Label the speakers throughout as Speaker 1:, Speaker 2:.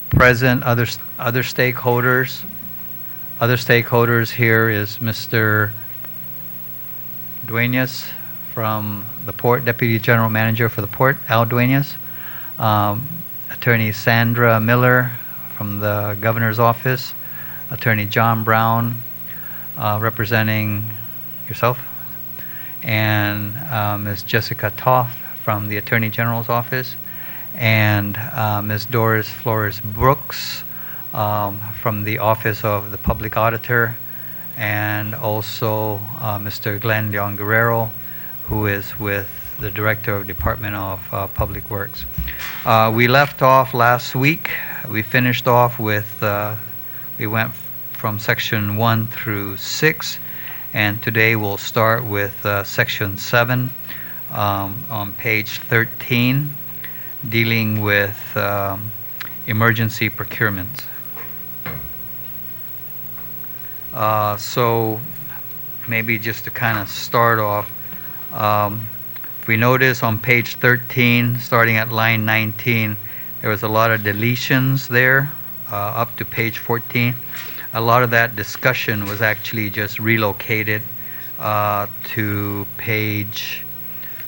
Speaker 1: present other stakeholders. Other stakeholders here is Mr. Duenas from the port, Deputy General Manager for the port, Al Duenas. Attorney Sandra Miller from the Governor's Office. Attorney John Brown, representing yourself. And Ms. Jessica Toth from the Attorney General's Office. And Ms. Doris Flores Brooks from the Office of the Public Auditor, and also Mr. Glenn Leon Guerrero, who is with the Director of Department of Public Works. We left off last week. We finished off with, we went from section 1 through 6, and today we'll start with section 7 on page 13, dealing with emergency procurement. So maybe just to kind of start off, if we notice on page 13, starting at line 19, there was a lot of deletions there up to page 14. A lot of that discussion was actually just relocated to page,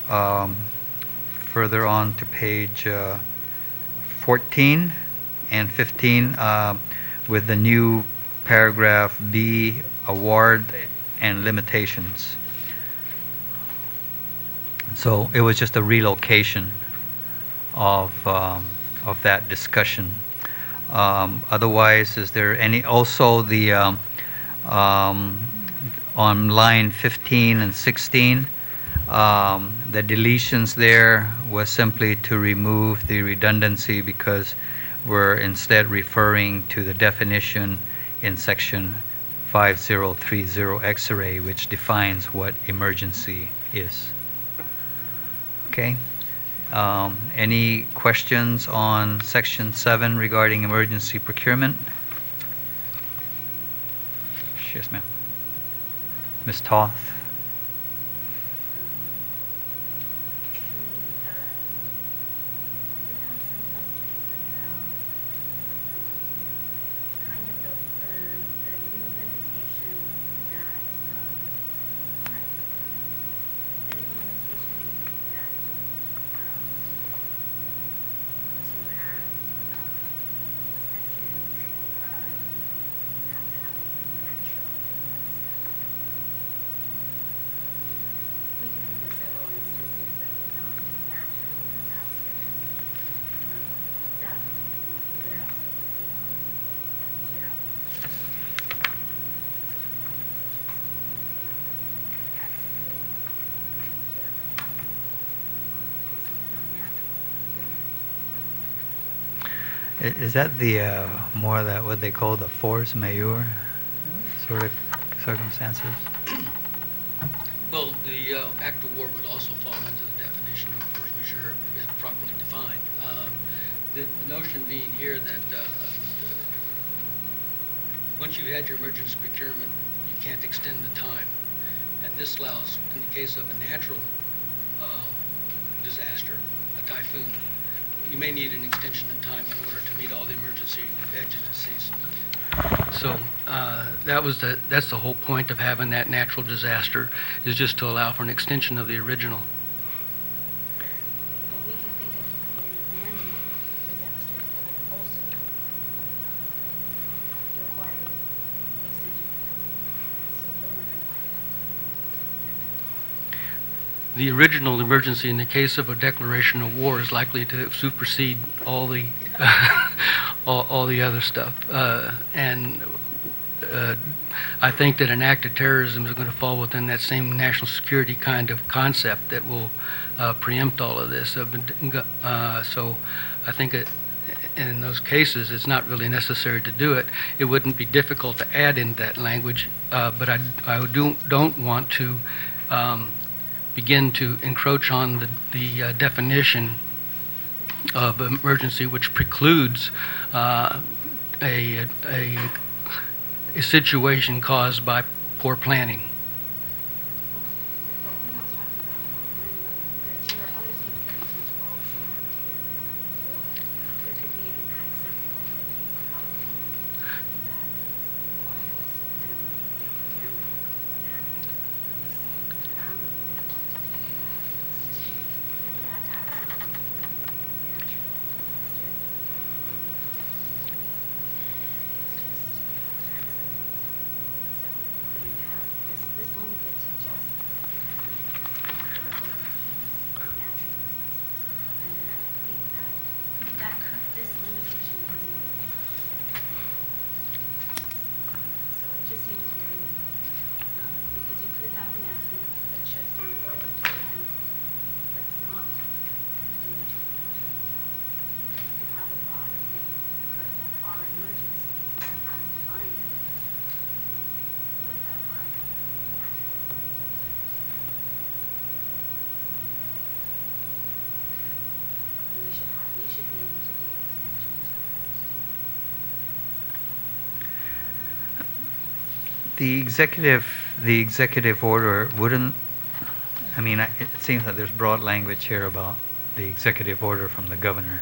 Speaker 1: further on to page 14 and 15 with the new paragraph B, award and limitations. So it was just a relocation of that discussion. Otherwise, is there any, also the on line 15 and 16, the deletions there was simply to remove the redundancy, because we're instead referring to the definition in section 5030 X-ray, which defines what emergency is. Okay. Any questions on section 7 regarding emergency procurement? Yes, ma'am. Ms. Toth. Is that the more that what they call the force majeure sort of circumstances?
Speaker 2: Well, the act of war would also fall into the definition of force majeure if properly defined. The notion being here that once you've had your emergency procurement, you can't extend the time. And this allows, in the case of a natural disaster, a typhoon, you may need an extension of time in order to meet all the emergency exigencies. So that's the whole point of having that natural disaster, is just to allow for an extension of the original.
Speaker 3: Well, we can think of man-made disasters that also require extension of time. So we're wondering why it has to be natural.
Speaker 2: The original emergency in the case of a declaration of war is likely to supersede all the all the other stuff, and I think that an act of terrorism is going to fall within that same national security kind of concept that will preempt all of this. So I think in those cases it's not really necessary to do it. It wouldn't be difficult to add in that language, but I don't want to begin to encroach on the definition of emergency, which precludes a situation caused by poor planning.
Speaker 3: Well, we're not talking about when there are other things that we can fall short of terrorism or there could be an accident shuts down power to the island that's not due to a natural disaster. You have a lot of things that occur that are emergencies as defined in this bill, but that aren't natural disasters. You should be able to do extensions for those too.
Speaker 1: The executive order wouldn't, I mean, it seems that there's broad language here about the executive order from the governor.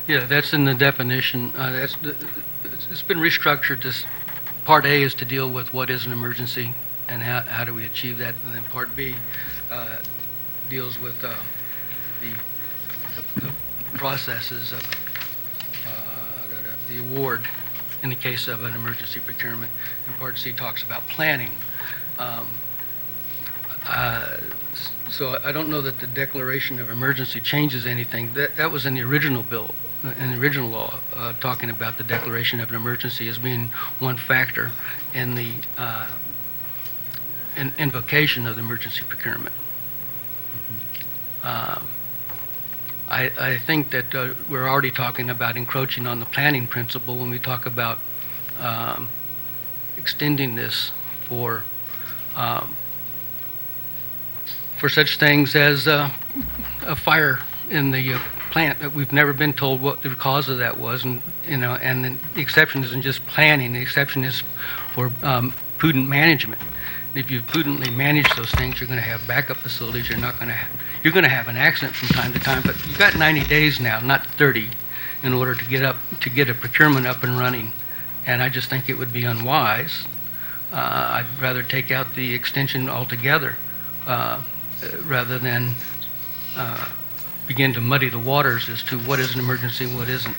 Speaker 2: Yeah, that's in the definition. It's been restructured. This Part A is to deal with what is an emergency and how do we achieve that, and then Part B deals with the processes of the award in the case of an emergency procurement, and Part C talks about planning. So I don't know that the declaration of emergency changes anything. That was in the original bill, in the original law, talking about the declaration of an emergency as being one factor in the invocation of the emergency procurement. I think that we're already talking about encroaching on the planning principle when we talk about extending this for such things as a fire in the plant that we've never been told what the cause of that was, and the exception isn't just planning. The exception is for prudent management. If you prudently manage those things, you're going to have backup facilities. You're going to have an accident from time to time, but you've got 90 days now, not 30, in order to get a procurement up and running. And I just think it would be unwise. I'd rather take out the extension altogether rather than begin to muddy the waters as to what is an emergency and what isn't.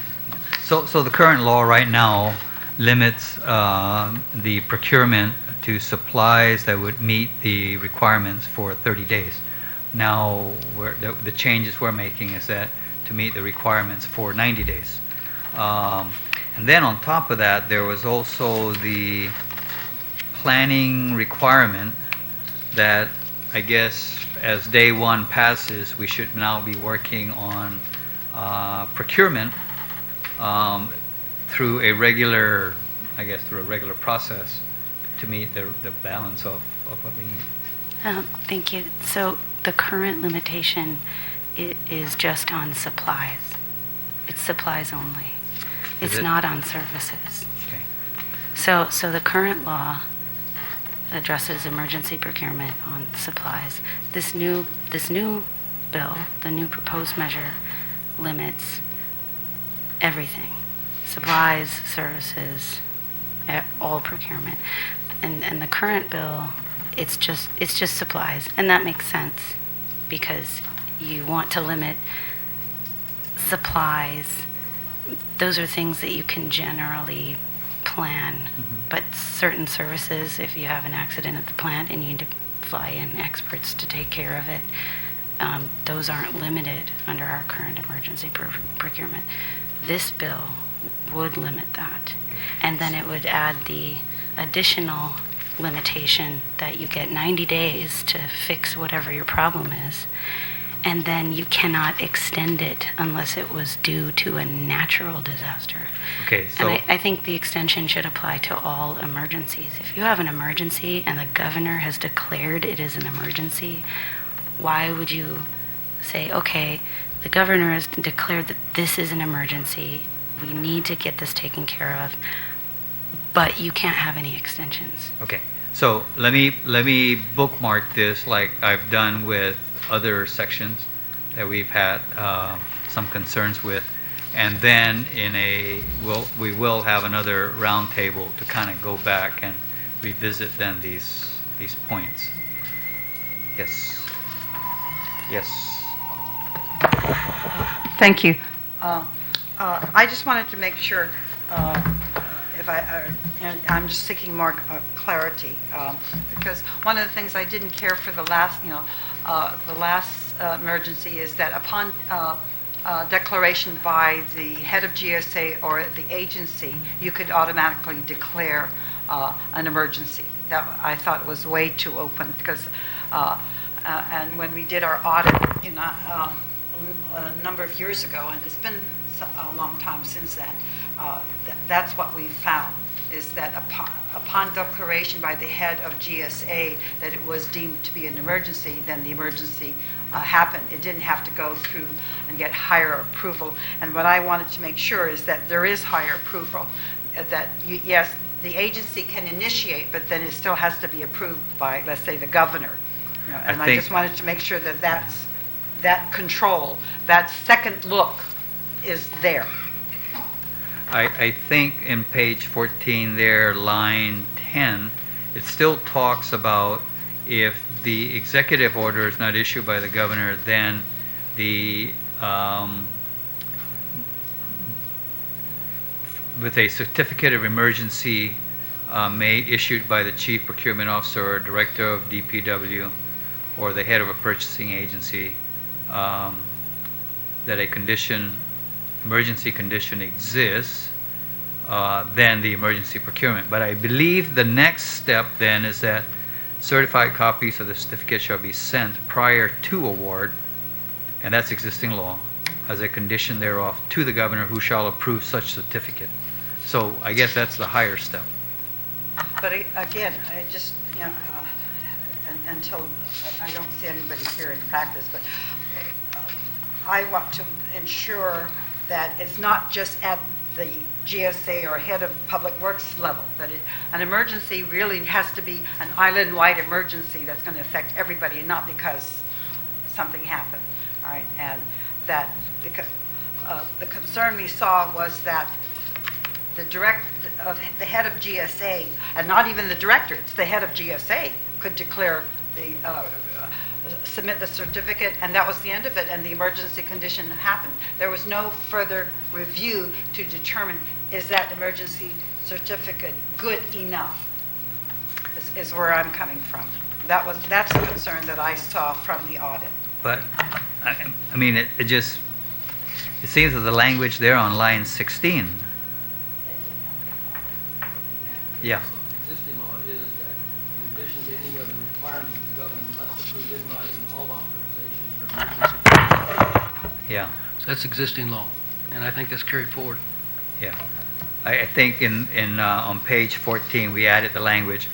Speaker 1: So the current law right now limits the procurement to supplies that would meet the requirements for 30 days. Now, the changes we're making is that to meet the requirements for 90 days. And then on top of that, there was also the planning requirement that I guess as day one passes, we should now be working on procurement through a regular process to meet the balance of what we need.
Speaker 4: Thank you. So the current limitation is just on supplies. It's supplies only. It's not on services.
Speaker 1: Okay.
Speaker 4: So the current law addresses emergency procurement on supplies. This new bill, the new proposed measure, limits everything: supplies, services, all procurement. And the current bill, it's just supplies, and that makes sense because you want to limit supplies. Those are things that you can generally plan, but certain services, if you have an accident at the plant and you need to fly in experts to take care of it, those aren't limited under our current emergency procurement. This bill would limit that, and then it would add the additional limitation that you get 90 days to fix whatever your problem is, and then you cannot extend it unless it was due to a natural disaster.
Speaker 1: Okay, so
Speaker 4: And I think the extension should apply to all emergencies. If you have an emergency and the governor has declared it is an emergency, why would you say, okay, the governor has declared that this is an emergency, we need to get this taken care of, but you can't have any extensions?
Speaker 1: okay. So let me bookmark this like I've done with other sections that we've had some concerns with, and then we will have another roundtable to kind of go back and revisit then these points. Yes. Yes.
Speaker 5: Thank you. I just wanted to make sure, and I'm just seeking more clarity, because one of the things I didn't care for the last emergency is that upon declaration by the head of GSA or the agency, you could automatically declare an emergency. that I thought was way too open, because, and when we did our audit a number of years ago, and it's been a long time since then, that's what we found, is that upon declaration by the head of GSA that it was deemed to be an emergency, then the emergency happened. It didn't have to go through and get higher approval. And what I wanted to make sure is that there is higher approval, that yes, the agency can initiate, but then it still has to be approved by, let's say, the governor. And I just wanted to make sure that that control, that second look is there.
Speaker 1: I think in page 14 there, line 10, it still talks about if the executive order is not issued by the governor, then the with a certificate of emergency may issued by the chief procurement officer or director of DPW or the head of a purchasing agency, that a emergency condition exists, then the emergency procurement. But I believe the next step then is that certified copies of the certificate shall be sent prior to award, and that's existing law, as a condition thereof to the governor, who shall approve such certificate. So I guess that's the higher step.
Speaker 5: But again, I just, until I don't see anybody here in practice, but I want to ensure that it's not just at the GSA or head of public works level, that an emergency really has to be an island-wide emergency that's going to affect everybody, and not because something happened. All right, and that the concern we saw was that the head of GSA, and not even the director, it's the head of GSA, could declare submit the certificate, and that was the end of it, and the emergency condition happened. There was no further review to determine, is that emergency certificate good enough, is where I'm coming from. That's the concern that I saw from the audit.
Speaker 1: But, I mean, it seems that the language there on line 16. Yeah.
Speaker 2: Existing law is that in addition to any other requirements, the governor must approve in writing all authorizations for emergency.
Speaker 1: Yeah.
Speaker 2: So that's existing law, and I think that's carried forward.
Speaker 1: Yeah. I think on page 14 we added the language,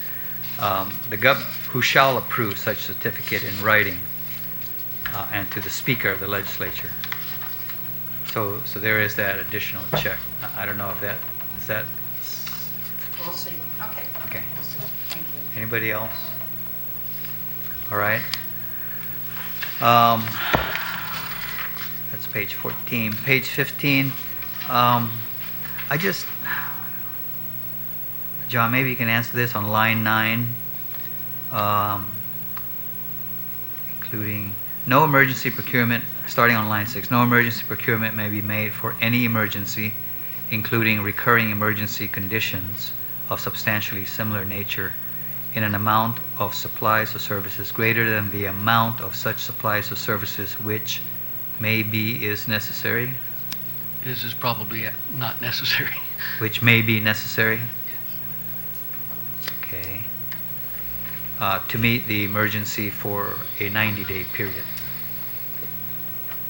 Speaker 1: the governor who shall approve such certificate in writing, and to the Speaker of the Legislature. So there is that additional check. I don't know if is that.
Speaker 5: We'll see. Okay.
Speaker 1: Okay.
Speaker 5: We'll see. Thank you.
Speaker 1: Anybody else? All right. That's page 14. Page 15. John, maybe you can answer this on line 9, including no emergency procurement, starting on line 6, no emergency procurement may be made for any emergency, including recurring emergency conditions of substantially similar nature, in an amount of supplies or services greater than the amount of such supplies or services which may be is necessary.
Speaker 2: This is probably not necessary.
Speaker 1: Which may be necessary. Okay. To meet the emergency for a 90-day period.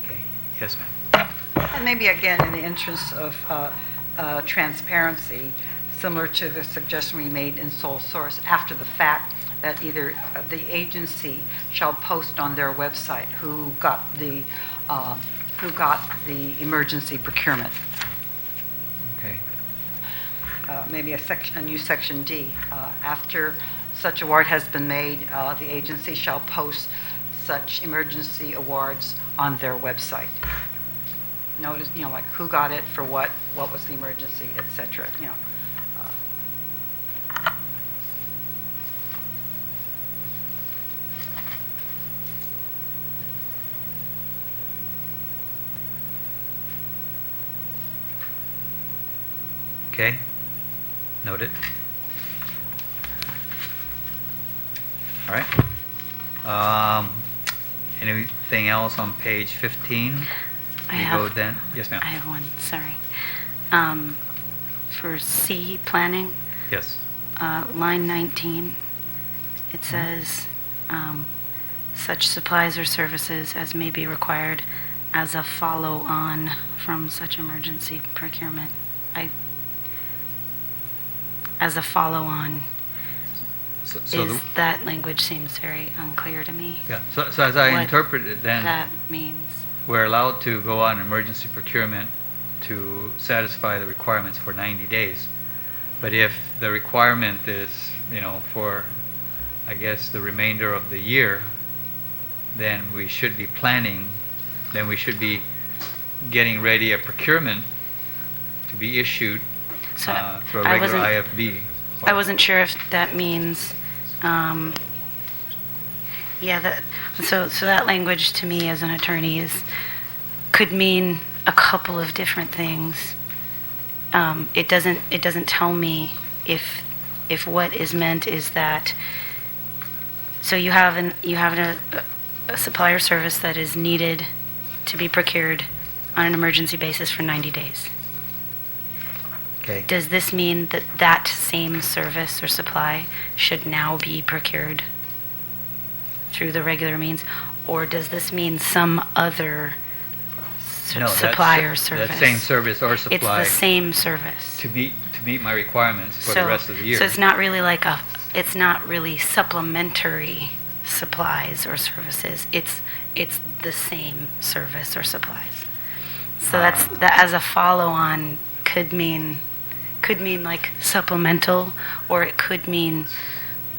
Speaker 1: Okay. Yes, ma'am.
Speaker 5: And maybe again, in the interest of transparency, similar to the suggestion we made in sole source, after the fact, that either the agency shall post on their website who got the emergency procurement.
Speaker 1: Okay.
Speaker 5: Maybe a new section D. After such award has been made, the agency shall post such emergency awards on their website. Notice, like who got it for what was the emergency, etc.
Speaker 1: Okay. Noted. All right. Anything else on page 15? Go then. Yes, ma'am.
Speaker 4: I have one, sorry. For C, planning,
Speaker 1: Yes.
Speaker 4: line 19, it says, such supplies or services as may be required as a follow-on from such emergency procurement. As a follow-on, that language seems very unclear to me.
Speaker 1: Yeah, so as I
Speaker 4: What
Speaker 1: interpret it, then
Speaker 4: that means.
Speaker 1: we're allowed to go on emergency procurement to satisfy the requirements for 90 days. But if the requirement is, for, I guess, the remainder of the year, then we should be planning, then we should be getting ready a procurement to be issued
Speaker 4: So
Speaker 1: through a
Speaker 4: I
Speaker 1: regular
Speaker 4: wasn't-
Speaker 1: IFB.
Speaker 4: I wasn't sure if that means, so that language to me as an attorney could mean a couple of different things. It doesn't tell me if what is meant is that, so you have a supplier service that is needed to be procured on an emergency basis for 90 days.
Speaker 1: Okay.
Speaker 4: Does this mean that that same service or supply should now be procured through the regular means? Or does this mean some other
Speaker 1: No,
Speaker 4: supplier service?
Speaker 1: That same service or supply.
Speaker 4: It's the same service.
Speaker 1: To meet my requirements for the rest of the year.
Speaker 4: So it's not really it's not really supplementary supplies or services. It's the same service or supplies. So that as a follow-on could mean like supplemental, or it could mean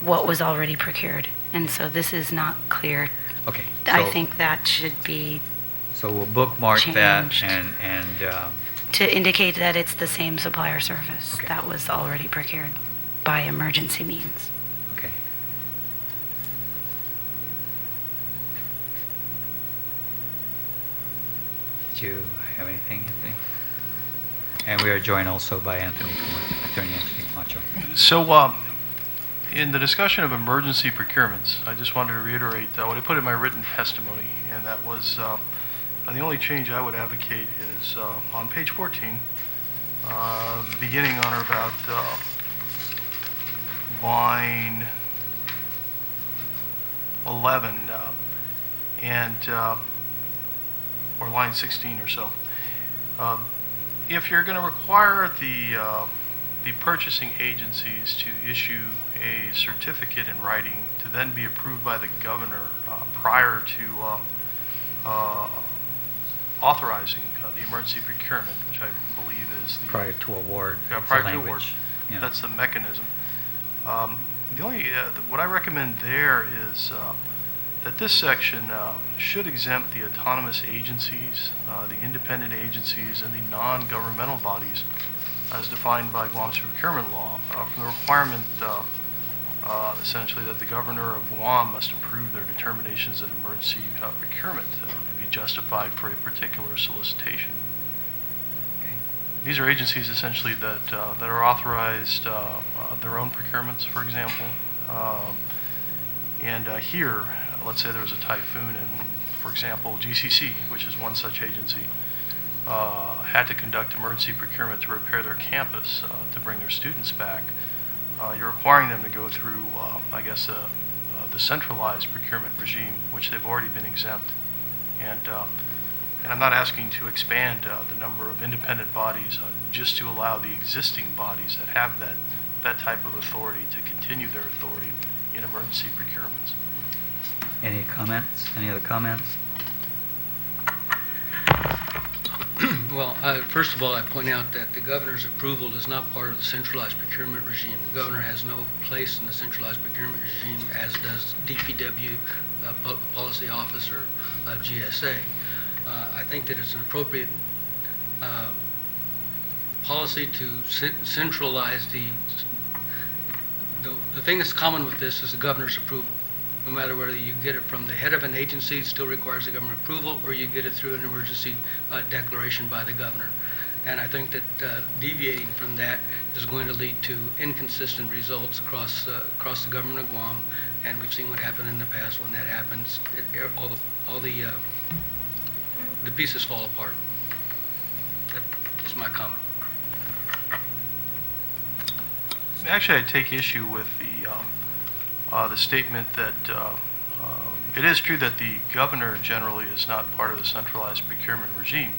Speaker 4: what was already procured. And so this is not clear.
Speaker 1: Okay.
Speaker 4: I
Speaker 1: so-
Speaker 4: think that should be
Speaker 1: So we'll bookmark that
Speaker 4: changed.
Speaker 1: and
Speaker 4: to indicate that it's the same supplier service
Speaker 1: Okay.
Speaker 4: that was already procured by emergency means.
Speaker 1: okay. Did you have anything, Anthony? And we are joined also by Attorney Anthony Camacho.
Speaker 6: So, in the discussion of emergency procurements, I just wanted to reiterate what I put in my written testimony, and that was the only change I would advocate is on page 14, beginning on or about line 11 or line 16 or so. If you're going to require the purchasing agencies to issue a certificate in writing to then be approved by the governor prior to authorizing the emergency procurement, which I believe is the
Speaker 1: Prior to award.
Speaker 6: yeah,
Speaker 1: it's
Speaker 6: prior
Speaker 1: the
Speaker 6: to award.
Speaker 1: language. Yeah.
Speaker 6: That's the mechanism. The only what I recommend there is that this section should exempt the autonomous agencies, the independent agencies, and the non-governmental bodies, as defined by Guam's procurement law, from the requirement, essentially, that the governor of Guam must approve their determinations in emergency procurement to be justified for a particular solicitation.
Speaker 1: Okay.
Speaker 6: These are agencies essentially that are authorized their own procurements, for example. And here, let's say there was a typhoon, and for example, GCC, which is one such agency, had to conduct emergency procurement to repair their campus to bring their students back. You're requiring them to go through, I guess, the centralized procurement regime, which they've already been exempt. And I'm not asking to expand the number of independent bodies, just to allow the existing bodies that have that type of authority to continue their authority in emergency procurements.
Speaker 1: Any comments? Any other comments?
Speaker 2: Well, first of all, I point out that the governor's approval is not part of the centralized procurement regime. The governor has no place in the centralized procurement regime, as does DPW, Public Policy Office, or GSA. I think that it's an appropriate policy to centralize the thing that's common with this is the governor's approval. No matter whether you get it from the head of an agency, it still requires the government approval, or you get it through an emergency declaration by the governor. And I think that deviating from that is going to lead to inconsistent results across the government of Guam, and we've seen what happened in the past. When that happens, all the pieces fall apart. That is my comment.
Speaker 6: Actually, I take issue with the statement that it is true that the governor generally is not part of the centralized procurement regime.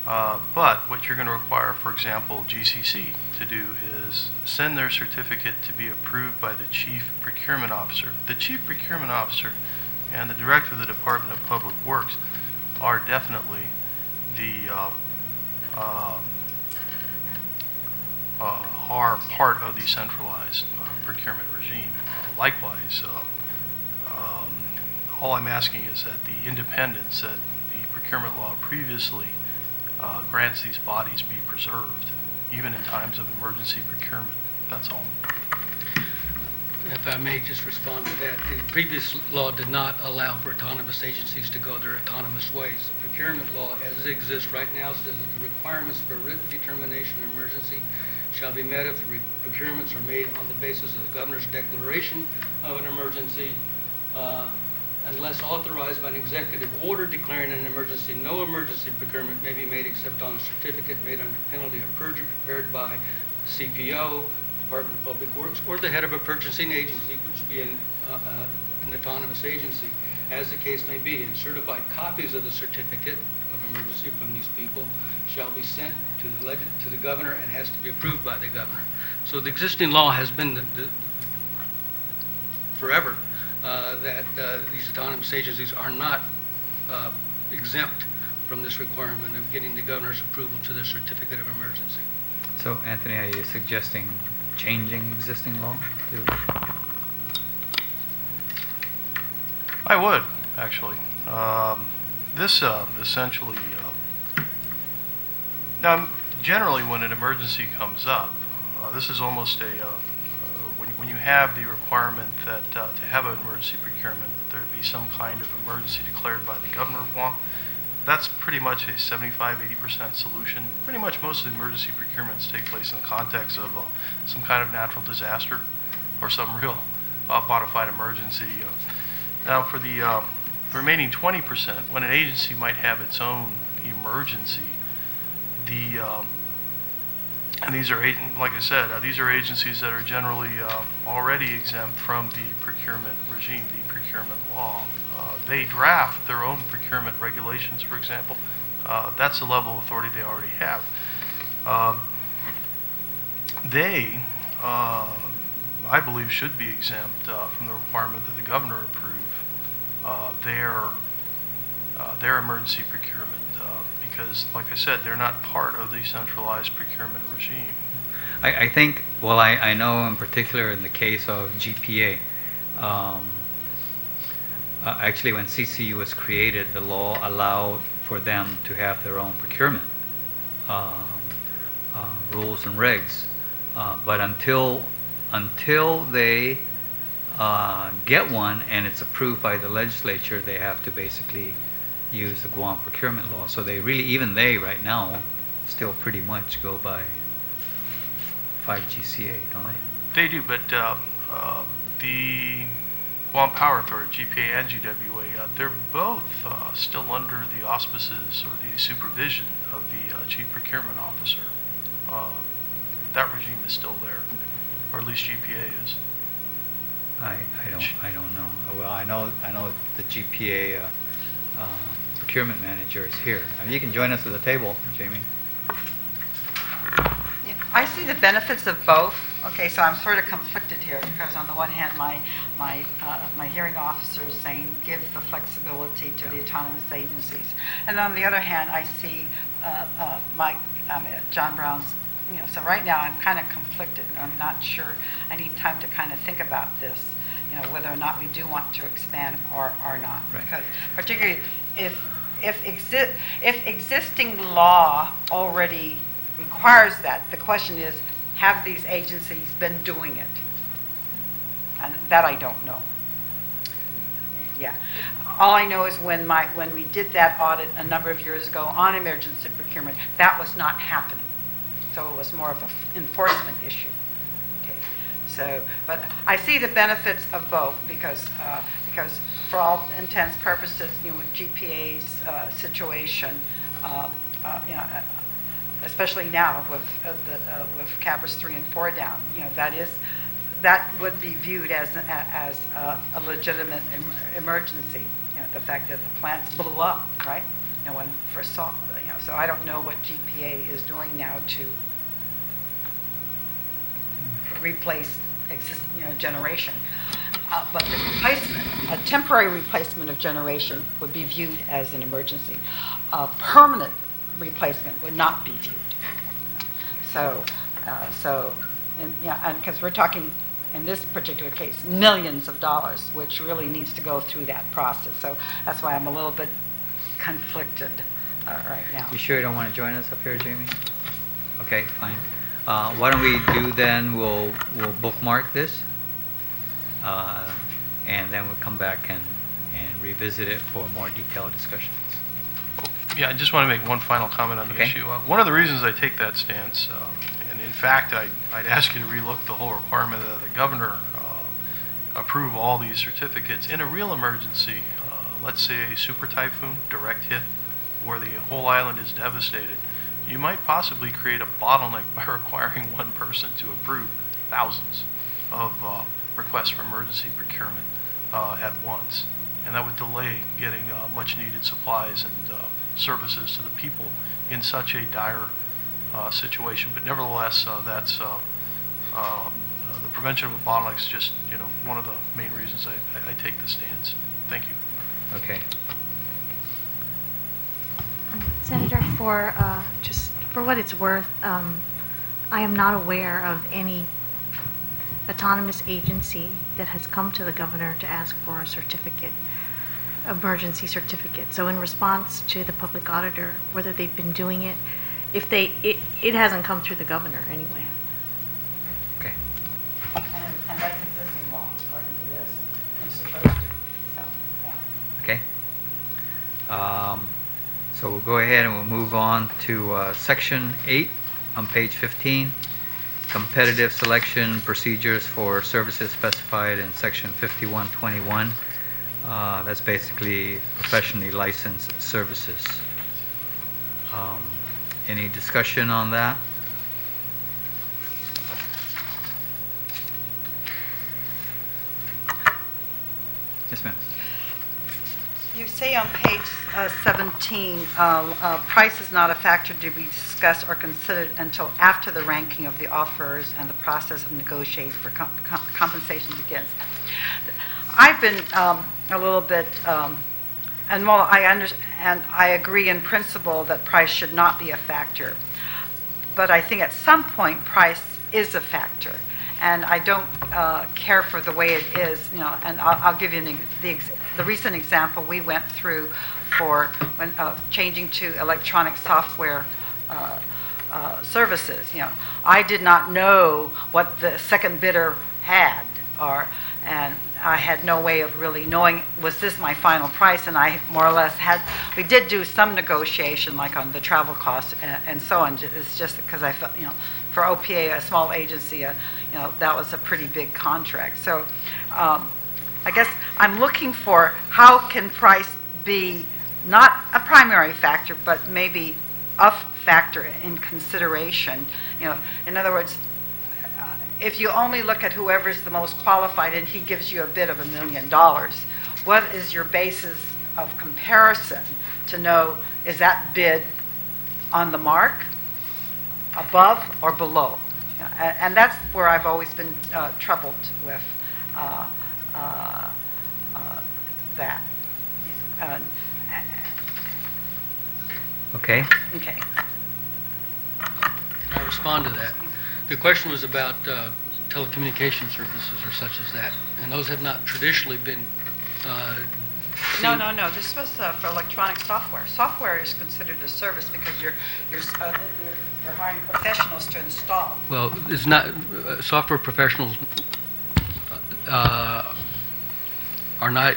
Speaker 6: But what you're going to require, for example, GCC to do is send their certificate to be approved by the chief procurement officer. The chief procurement officer and the director of the Department of Public Works are definitely the are part of the centralized procurement regime. Likewise, all I'm asking is that the independence that the procurement law previously grants these bodies be preserved, even in times of emergency procurement. That's all.
Speaker 2: If I may just respond to that, the previous law did not allow for autonomous agencies to go their autonomous ways. The procurement law, as it exists right now, says that the requirements for written determination of emergency shall be met if the procurements are made on the basis of the governor's declaration of an emergency. Unless authorized by an executive order declaring an emergency, no emergency procurement may be made except on a certificate made under penalty of perjury prepared by CPO, Department of Public Works, or the head of a purchasing agency, which would be an autonomous agency, as the case may be. And certified copies of the certificate of emergency from these people shall be sent to the governor and has to be approved by the governor. So the existing law has been forever that these autonomous agencies are not exempt from this requirement of getting the governor's approval to their certificate of emergency.
Speaker 1: So, Anthony, are you suggesting changing existing law?
Speaker 6: I would, actually. This essentially, now generally when an emergency comes up, this is almost when you have the requirement that to have an emergency procurement, that there be some kind of emergency declared by the governor of Guam, that's pretty much a 75-80% solution. Pretty much most of the emergency procurements take place in the context of some kind of natural disaster or some real bona fide emergency. Now for the remaining 20%, when an agency might have its own emergency, and these are, like I said, these are agencies that are generally already exempt from the procurement regime, the procurement law. They draft their own procurement regulations, for example. That's the level of authority they already have. They, I believe, should be exempt from the requirement that the governor approve their emergency procurement. Because, like I said, they're not part of the centralized procurement regime.
Speaker 1: I think, well, I know in particular in the case of GPA, actually when CCU was created, the law allowed for them to have their own procurement rules and regs. But until they get one and it's approved by the legislature, they have to basically use the Guam procurement law. So they really, even they right now, still pretty much go by 5 GCA, don't they?
Speaker 6: They do, but the Guam Power Authority, GPA and GWA, they're both still under the auspices or the supervision of the Chief Procurement Officer. That regime is still there, or at least GPA is.
Speaker 1: I don't know. Well, I know the GPA procurement manager is here. I mean, you can join us at the table, Jamie.
Speaker 5: Yeah, I see the benefits of both. Okay, so I'm sort of conflicted here because on the one hand, my hearing officer is saying give the flexibility to the autonomous agencies, and on the other hand, I see John Brown's. So right now I'm kind of conflicted. I'm not sure. I need time to kind of think about this. Whether or not we do want to expand or not.
Speaker 1: Right.
Speaker 5: Because particularly if existing law already requires that, the question is, have these agencies been doing it? And that I don't know. Yeah. All I know is when we did that audit a number of years ago on emergency procurement, that was not happening. So it was more of an enforcement issue. Okay. So, but I see the benefits of both because for all intents and purposes, with GPA's situation, especially now with Cabras 3 and 4 down, that is that would be viewed as a legitimate emergency. The fact that the plants blew up, right? No one first saw, so I don't know what GPA is doing now to replace generation. But the replacement, a temporary replacement of generation would be viewed as an emergency. A permanent replacement would not be viewed. So because we're talking, in this particular case, millions of dollars, which really needs to go through that process. So that's why I'm a little bit conflicted right now.
Speaker 1: You sure you don't want to join us up here, Jamie? Okay, fine. Why don't we do then, we'll bookmark this, and then we'll come back and revisit it for more detailed discussions.
Speaker 6: Yeah, I just want to make one final comment on the
Speaker 1: Okay.
Speaker 6: issue. One of the reasons I take that stance, and in fact, I'd ask you to relook the whole requirement that the governor approve all these certificates in a real emergency. Let's say a super typhoon, direct hit, where the whole island is devastated. You might possibly create a bottleneck by requiring one person to approve thousands of requests for emergency procurement at once. And that would delay getting much-needed supplies and services to the people in such a dire situation. But nevertheless, that's the prevention of bottlenecks is just one of the main reasons I take the stance. Thank you.
Speaker 1: Okay.
Speaker 7: Senator, just for what it's worth, I am not aware of any autonomous agency that has come to the governor to ask for a certificate, emergency certificate. So in response to the public auditor, whether they've been doing it, it hasn't come through the governor anyway.
Speaker 1: Okay.
Speaker 5: And that's existing law, according to this. It's supposed to. So, yeah.
Speaker 1: Okay. So we'll go ahead and we'll move on to Section 8 on page 15, competitive selection procedures for services specified in Section 5121. That's basically professionally licensed services. Any discussion on that? Yes, ma'am.
Speaker 5: You say on page 17, price is not a factor to be discussed or considered until after the ranking of the offers and the process of negotiating for compensation begins. I've been a little bit, and while I agree in principle that price should not be a factor, but I think at some point price is a factor. And I don't care for the way it is, and I'll give you the recent example we went through for when changing to electronic software services. I did not know what the second bidder had, and I had no way of really knowing, was this my final price? And I more or less we did do some negotiation, like on the travel costs and so on. It's just because I felt, for OPA, a small agency, that was a pretty big contract. So I guess I'm looking for how can price be not a primary factor, but maybe a factor in consideration. In other words, if you only look at whoever's the most qualified and he gives you a bid of $1 million, what is your basis of comparison to know, is that bid on the mark, above or below? And that's where I've always been troubled with that.
Speaker 1: Okay.
Speaker 5: Okay.
Speaker 2: I'll respond to that. The question was about telecommunication services or such as that, and those have not traditionally been
Speaker 5: No. This was for electronic software. Software is considered a service because you're hiring professionals to install.
Speaker 2: Well, it's not, software professionals are not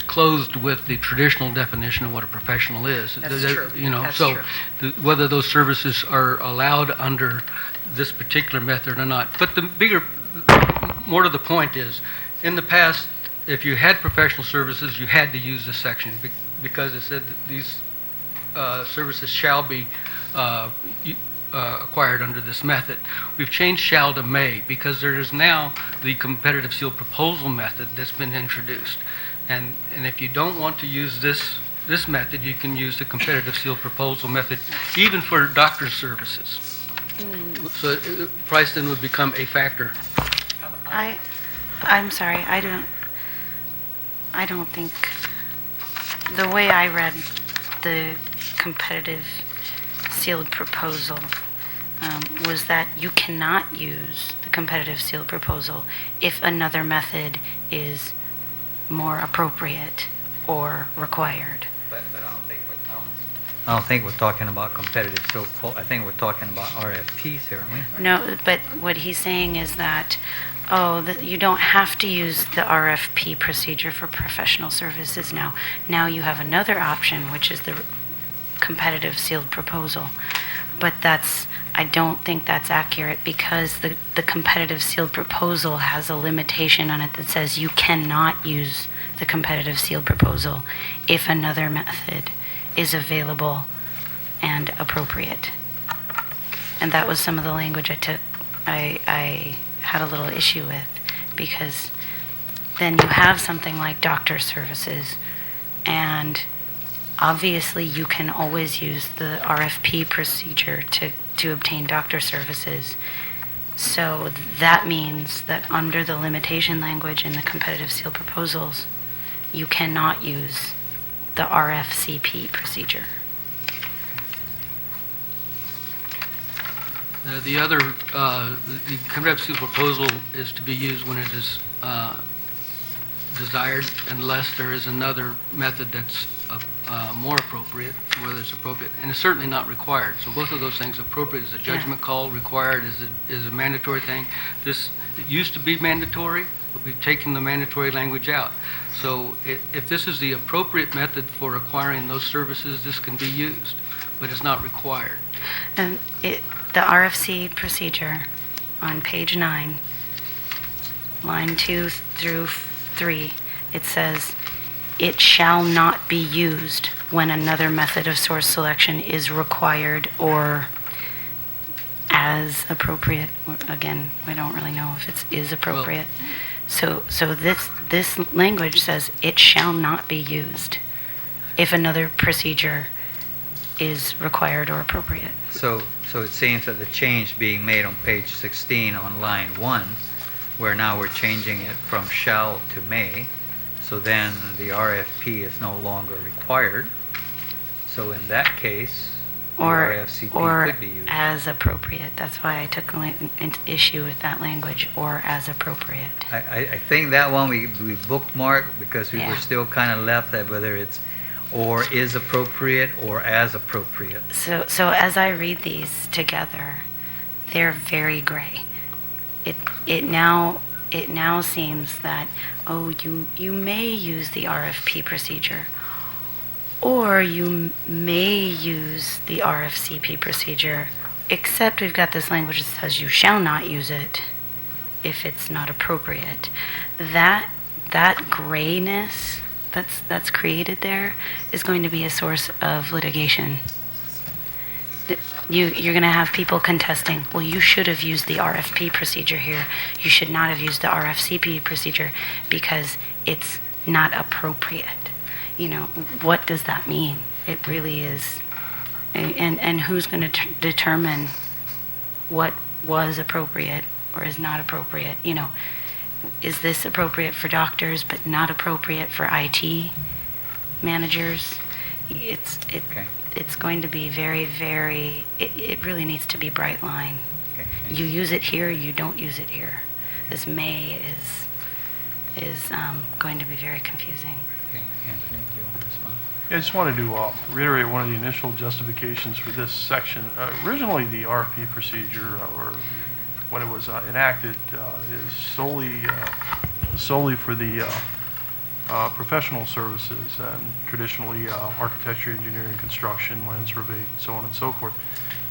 Speaker 2: closed with the traditional definition of what a professional is.
Speaker 5: That's true. That's
Speaker 2: so
Speaker 5: true.
Speaker 2: Whether those services are allowed under this particular method or not. But the more to the point is, in the past, if you had professional services, you had to use this section because it said that these services shall be acquired under this method. We've changed shall to may because there is now the competitive sealed proposal method that's been introduced. And if you don't want to use this method, you can use the competitive sealed proposal method even for doctor's services. So price then would become a factor.
Speaker 4: I'm sorry, I don't think, the way I read the competitive sealed proposal was that you cannot use the competitive sealed proposal if another method is more appropriate or required.
Speaker 1: But I don't think we're talking about competitive, so I think we're talking about RFPs here, aren't we?
Speaker 4: No, but what he's saying is that, you don't have to use the RFP procedure for professional services now. Now you have another option, which is the competitive sealed proposal. But I don't think that's accurate because the competitive sealed proposal has a limitation on it that says you cannot use the competitive sealed proposal if another method is available and appropriate. And that was some of the language I had a little issue with, because then you have something like doctor services, and obviously you can always use the RFP procedure to obtain doctor services. So that means that under the limitation language in the competitive sealed proposals, you cannot use the RFCP procedure.
Speaker 2: The competitive sealed proposal is to be used when it is desired, unless there is another method that's more appropriate, whether it's appropriate, and it's certainly not required. So both of those things, appropriate is a judgment call, required is a mandatory thing. It used to be mandatory, but we've taken the mandatory language out. So if this is the appropriate method for acquiring those services, this can be used, but it's not required.
Speaker 4: The RFC procedure on page 9, line 2 through 3, it says, it shall not be used when another method of source selection is required or as appropriate. Again, we don't really know if it is appropriate. So this language says it shall not be used if another procedure is required or appropriate.
Speaker 1: So it seems that the change being made on page 16 on line 1, where now we're changing it from shall to may, so then the RFP is no longer required. So in that case, the RFCP could be used.
Speaker 4: As appropriate. That's why I took issue with that language, or as appropriate.
Speaker 1: I think that one we bookmarked because we were still kind of left at whether it's or is appropriate or as appropriate.
Speaker 4: So as I read these together, they're very gray. It now seems that, you may use the RFP procedure, or you may use the RFCP procedure, except we've got this language that says you shall not use it if it's not appropriate. That grayness that's created there is going to be a source of litigation. You're going to have people contesting, well, you should have used the RFP procedure here. You should not have used the RFCP procedure because it's not appropriate. What does that mean? It really is. And who's going to determine what was appropriate or is not appropriate? Is this appropriate for doctors but not appropriate for IT managers? It's going to be very, very, it really needs to be bright line.
Speaker 1: Okay.
Speaker 4: You use it here, you don't use it here. This may is going to be very confusing.
Speaker 1: Okay. Anthony, do you want to respond?
Speaker 6: I just wanted to reiterate one of the initial justifications for this section. Originally, the RFP procedure, or when it was enacted, is solely for the professional services, and traditionally architecture, engineering, construction, land survey, so on and so forth.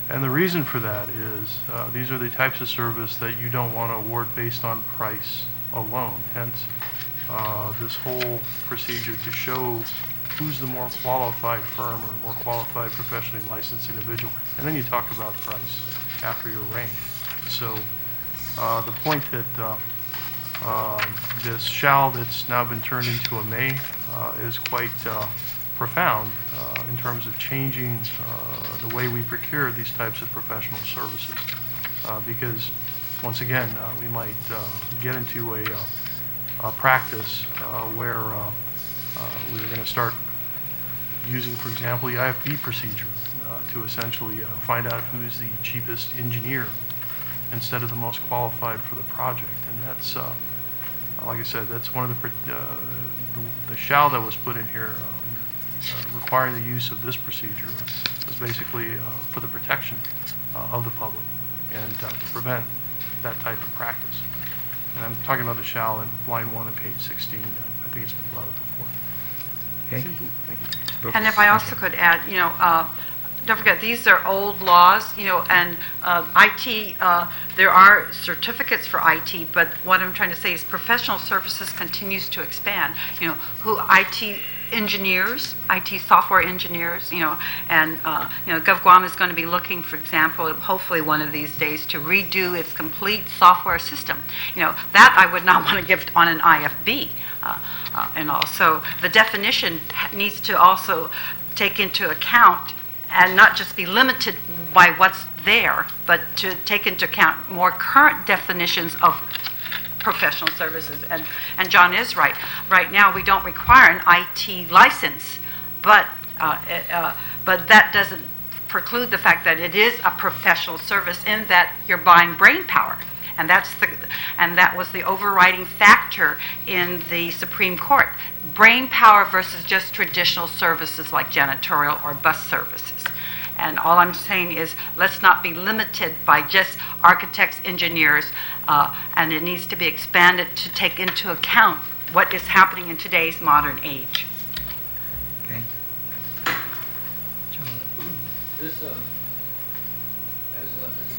Speaker 6: And the reason for that is these are the types of service that you don't want to award based on price alone. Hence, this whole procedure to show who's the more qualified firm or more qualified professionally licensed individual, and then you talk about price after you're ranked. So the point that this shall that's now been turned into a may is quite profound in terms of changing the way we procure these types of professional services. Because, once again, we might get into a practice where we're going to start using, for example, the IFB procedure to essentially find out who's the cheapest engineer instead of the most qualified for the project. And that's, like I said, that's one of the shall that was put in here requiring the use of this procedure was basically for the protection of the public and to prevent that type of practice. And I'm talking about the shall in line 1 on page 16. I think it's been brought up before.
Speaker 1: Okay.
Speaker 6: Thank you.
Speaker 1: Brooks?
Speaker 5: And if I also could add, don't forget, these are old laws, and IT, there are certificates for IT, but what I'm trying to say is professional services continues to expand. Who IT engineers, IT software engineers, and GovGuam is going to be looking, for example, hopefully one of these days, to redo its complete software system. That I would not want to give on an IFB. And also, the definition needs to also take into account and not just be limited by what's there, but to take into account more current definitions of professional services. And John is right. Right now, we don't require an IT license, but that doesn't preclude the fact that it is a professional service in that you're buying brain power. And that was the overriding factor in the Supreme Court. Brain power versus just traditional services like janitorial or bus services. And all I'm saying is let's not be limited by just architects, engineers, and it needs to be expanded to take into account what is happening in today's modern age.
Speaker 1: Okay.
Speaker 2: This, as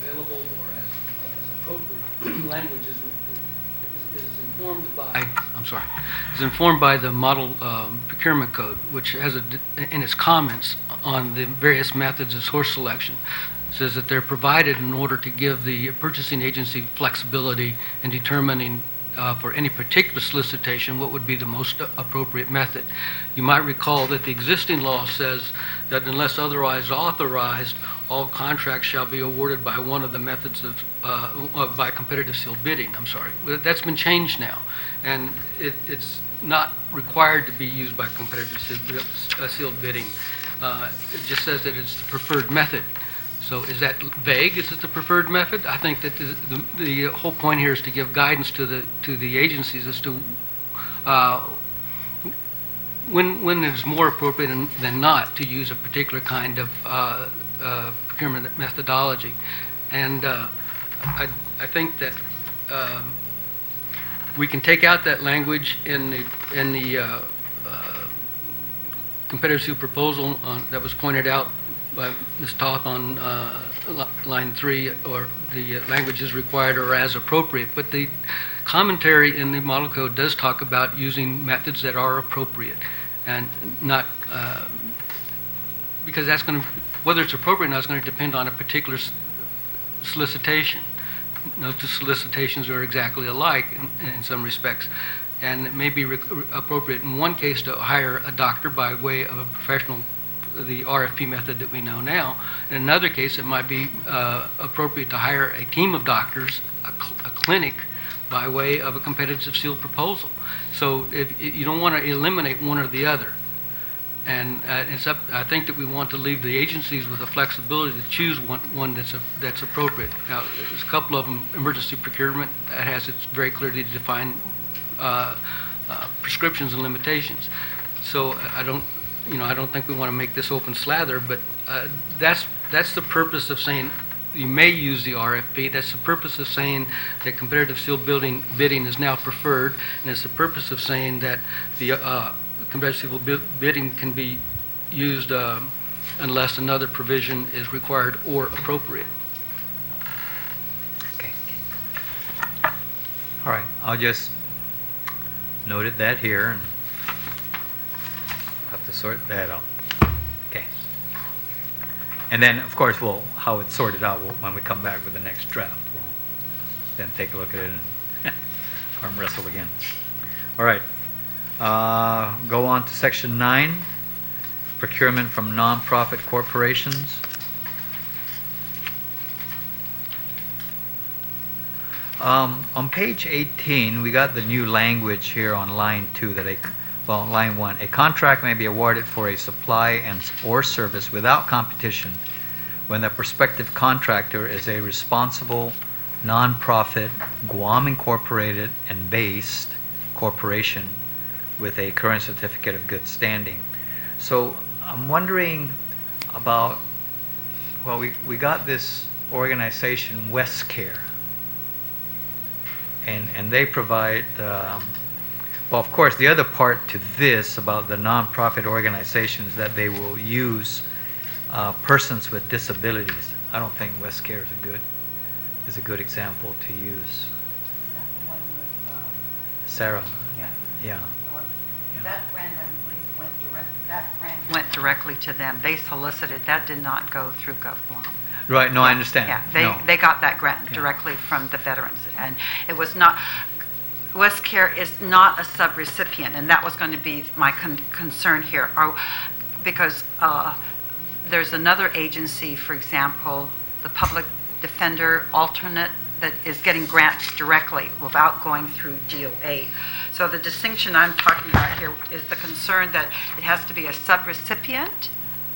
Speaker 2: available or as appropriate language is informed by, is informed by the Model Procurement Code, which has in its comments on the various methods of source selection, says that they're provided in order to give the purchasing agency flexibility in determining for any particular solicitation what would be the most appropriate method. You might recall that the existing law says that unless otherwise authorized, all contracts shall be awarded by one of the methods of by competitive sealed bidding. That's been changed now, and it's not required to be used by competitive sealed bidding. It just says that it's the preferred method. So is that vague? Is it the preferred method? I think that the whole point here is to give guidance to the agencies as to when it is more appropriate than not to use a particular kind of procurement methodology. And I think that we can take out that language in the competitive sealed proposal that was pointed out by Ms. Toth on line 3, or the language is required or as appropriate. But the commentary in the model code does talk about using methods that are appropriate, and not because that's going to, whether it's appropriate or not is going to depend on a particular solicitation. No two solicitations are exactly alike in some respects, and it may be appropriate in one case to hire a doctor by way of a professional, the RFP method that we know now. In another case, it might be appropriate to hire a team of doctors, a clinic, by way of a competitive sealed proposal. So if you don't want to eliminate one or the other. And I think that we want to leave the agencies with the flexibility to choose one that's appropriate. Now, there's a couple of them. Emergency procurement that has its very clearly defined prescriptions and limitations. So I don't think we want to make this open slather, but that's the purpose of saying you may use the RFP. That's the purpose of saying that competitive sealed bidding is now preferred, and it's the purpose of saying that the competitive sealed bidding can be used unless another provision is required or appropriate.
Speaker 1: Okay. All right. I'll just noted that here. And have to sort that out. Okay. And then, of course, how it's sorted out, when we come back with the next draft, we'll then take a look at it and arm wrestle again. All right. Go on to section 9, procurement from nonprofit corporations. On page 18, we got the new language here on line 2 line 1. A contract may be awarded for a supply or service without competition when the prospective contractor is a responsible, nonprofit, Guam incorporated and based corporation with a current certificate of good standing. So I'm wondering about, we got this organization, WestCare. And they provide, of course, the other part to this about the nonprofit organizations that they will use persons with disabilities. I don't think WestCare is a good example to use.
Speaker 5: Is that the one with,
Speaker 1: Sarah.
Speaker 5: yeah.
Speaker 1: Yeah.
Speaker 5: the one-
Speaker 1: Yeah.
Speaker 5: That grant, I believe, went directly to them. They solicited, that did not go through GovGuam.
Speaker 1: Right, no, I understand.
Speaker 5: Yeah, they got that grant directly from the veterans, and it was not, WestCare is not a subrecipient, and that was going to be my concern here, because there's another agency, for example, the Public Defender Alternate, that is getting grants directly without going through DOA. So the distinction I'm talking about here is the concern that it has to be a subrecipient.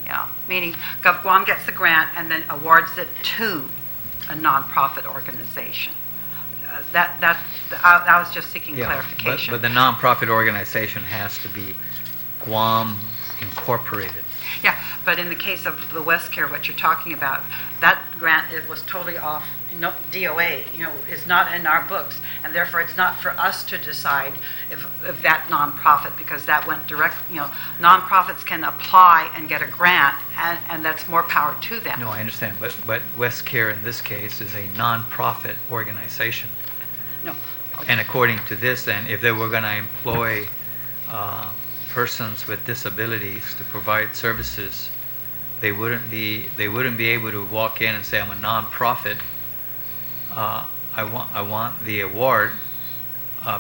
Speaker 5: Yeah, meaning GovGuam gets the grant and then awards it to a nonprofit organization. I was just seeking clarification.
Speaker 1: But the nonprofit organization has to be Guam incorporated.
Speaker 5: Yeah, but in the case of the WestCare, what you're talking about, that grant, it was totally off. No, DOA, is not in our books, and therefore it's not for us to decide if that nonprofit, because that went direct. Nonprofits can apply and get a grant, and that's more power to them.
Speaker 1: No, I understand, but WestCare in this case is a nonprofit organization.
Speaker 5: No. Okay.
Speaker 1: And according to this, then, if they were going to employ persons with disabilities to provide services, they wouldn't be able to walk in and say, I'm a nonprofit. I want the award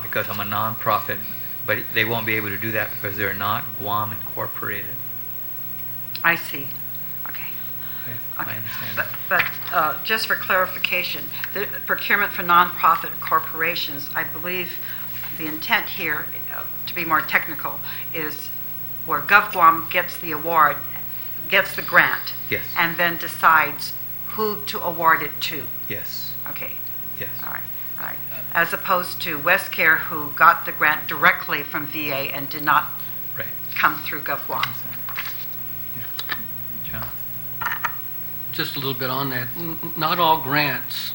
Speaker 1: because I'm a nonprofit, but they won't be able to do that because they're not Guam incorporated.
Speaker 5: I see. Okay.
Speaker 1: I understand.
Speaker 5: But just for clarification, the procurement for nonprofit corporations, I believe the intent here, to be more technical, is where GovGuam gets the award, gets the grant,
Speaker 1: Yes.
Speaker 5: and then decides who to award it to.
Speaker 1: Yes.
Speaker 5: Okay.
Speaker 1: Yes.
Speaker 5: All right. As opposed to WestCare, who got the grant directly from VA and did not
Speaker 1: Right.
Speaker 5: come through GovGuam.
Speaker 1: Yeah. John?
Speaker 2: Just a little bit on that. Not all grants